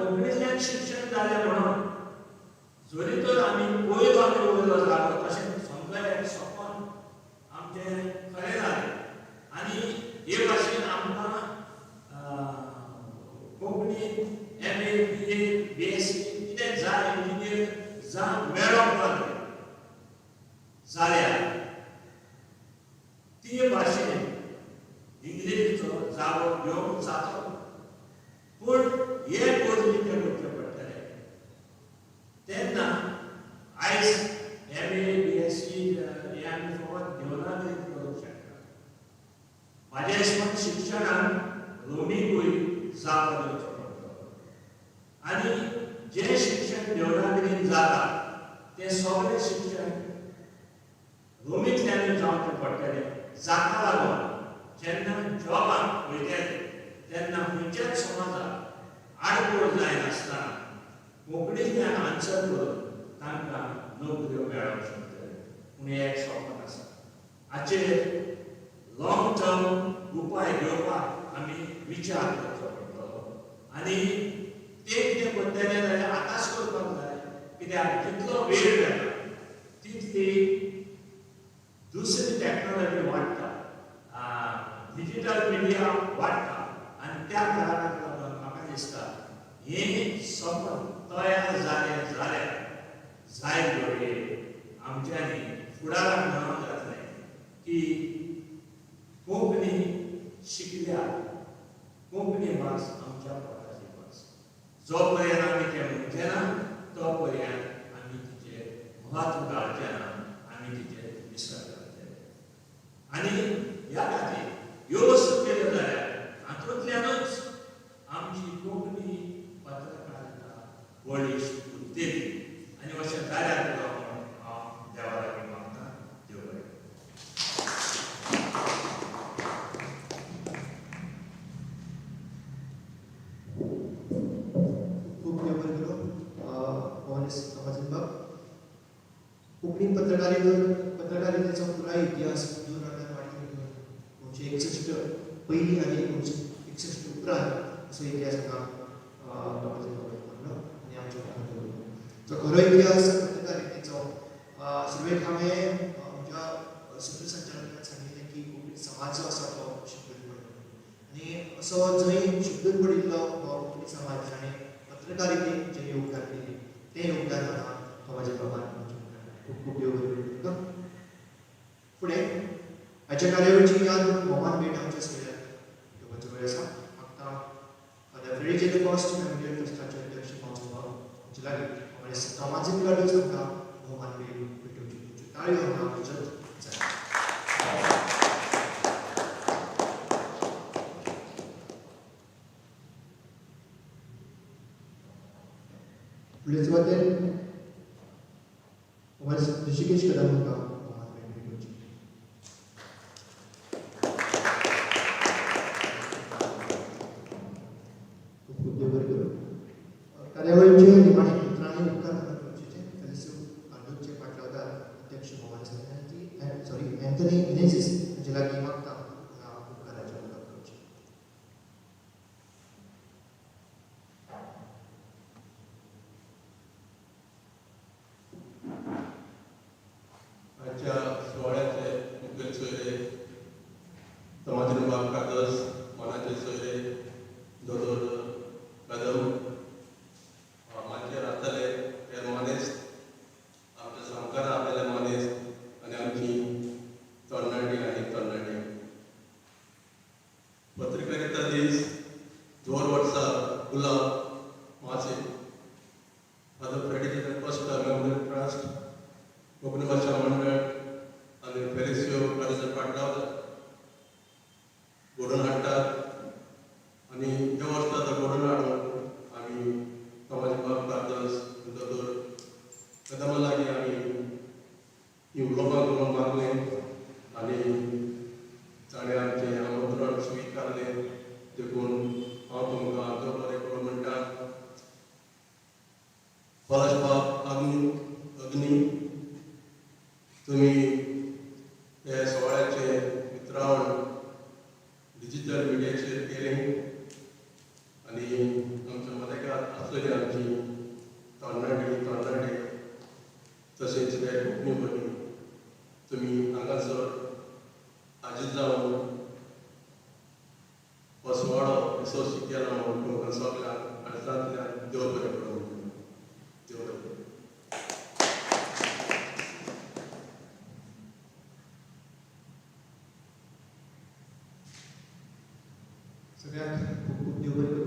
कोंकणीतल्यान शिक्षण जालें म्हणून जरी तर आमी वयलो जालो तशें समजा एक सपन आमचें खरें जालें आनी हे भाशेन आमकां कोंकणी MA, BA, BSc कितें जाय इंजिनियर जावं मेळोंक जाल्यार ती भाशेन इंग्लिशीचो जागो घेवंक जातो पूण हे गरजेचें करचें पडटलें तेन्ना आयज MA, BSc हे आमी फकत देवनागरींत करूंक शकता म्हाज्या हिशोबान शिक्षणान रोमीकूय जागो दिवचो पडटलो आनी जें शिक्षण देवनागरींत जाता तें सगळें शिक्षण रोमींतल्यानूय जावचें पडटलें जाका लागून जेन्ना जॉबाक वयतले तेन्ना खंयच्याच समाजाक आडखळ जायनासतना कोंकणींतल्यान आन्सर करून तांकां नोकऱ्यो मेळोंक शकतले पूण हें एक सपन आसा हाचेर लॉंग टर्म उपाय घेवपाक आमी विचार करचो पडटलो आनी ते कितें करतले जाल्यार आतांच करपाक जाय कित्याक जितलो वेळ जाता तितली दुसरी टॅक्नॉलॉजी वाडटा डिजिटल मिडिया वाडटा आनी त्या कारणाक लागून म्हाका दिसता हें सपन तयार जालें जाल्यार जाय घडये आमच्यांनी फुडाराक मेळोंक जातलें की कोंकणी शिकल्यार कोंकणी भास आमच्या पोटाची भास जो पर्यंत आमी तें म्हणचे ना तो पर्यंत आमी तिचें म्हत्व घालचें ना आमी तिचें विसर घालचे आनी ह्या खातीर ह्यो वस्तू केल्यो जाल्यार हातूंतल्यानूच आमची कोंकणी पत्रकारिता बळीश उरतली आनी अशें जाल्यार म्हणून हांव देवा लागीं मागतां देव बरें खूप देव बरें करूं मोहनीस कामाजीबाब कोंकणी पत्रकारितेचो पुराय इतिहास दोन हजार वाटून 1961 पयलीं आनी 1961 उपरांत असो इतिहास हांगा कामाजीबाबान म्हणलो आनी आमच्या वांगडा दवरलो जो खरो इतिहास पत्रकारितेचो सुरवेक हांवें आमच्या सूत्रसंचालकान सांगिल्लें की कोंकणी समाज जो आसा तो शिकून पडलो आनी असो जंय शिकून पडिल्लो हो कोंकणी समाज आनी पत्रकारितेक जें योगदान दिलें तें योगदान हांगा कामाजीबाबान खूप खूप देव बरें करूं फुडें हाच्या कार्यावळीची याद म्हणून भोवमान भेट आमच्या सगळ्यांक घेवपाचो वेळ आसा म्हाका फादर फ्रेडरिक जेनेकॉस्ट मेमोरियल ट्रस्टाचे अध्यक्ष पावसोवपाक हांचे लागीं कामाजीब गाडूच आमकां भोवमान भेट भेटोवची तुमच्यो ताळयो हांगा आमच्यात जाय फुडले सुवातेर ऋषिकेश कदम हांकां भोवमान भेट भेटोवची खूप देव बरें करूं कार्यावळीचे निमाणे मित्रांनी उपकार करपाचे फेलिसिओ कार्डोचे पाटलावदार अध्यक्ष भोवमान एंथनी इनेझिस हांचे लागीं मागता हांगा उपकाराचे उलोवप करचें आजच्या सोहळ्याचे मुखेल सोयरे समाजीबाब कादस मनाचे सोयरे दोतोर कदम मानचे रावतले ते मनीस आमचे संवकार आपलेले मनीस आनी आमची तरणाटी आनी तरणाटी पत्रकारिता दीस जोर वर्सा गुलाब मासे father Frederick J da Costa memorial trust Konkani भाशा मंडळ आनी फेलिसिओ कार्डोचे पाटलावदार घडोवन हाडटात आनी ह्या वर्सा तो घडोवन हाडून आमी समाजीबाब कार्दस दोतोर कदमा लागीं आमी ही उलोवपाक करूंक मागलें आनी ताणें आमचें आमंत्रण स्विकारलें देखून हांव तुमकां देव बरें करूं म्हणटा पलाशबाब अग्नी तुमी हे सोहळ्याचे वितरावण डिजिटल मिडियाचेर केलें आनी आमच्या मदेकार आसलेले हो सुवाळो यशस्वी केलो म्हणून तुमकां सगळ्यांक आळसांतल्यान देव बरें करूं देव बरें करूं. सगळ्यांक खूब खूब देव बरें करूं.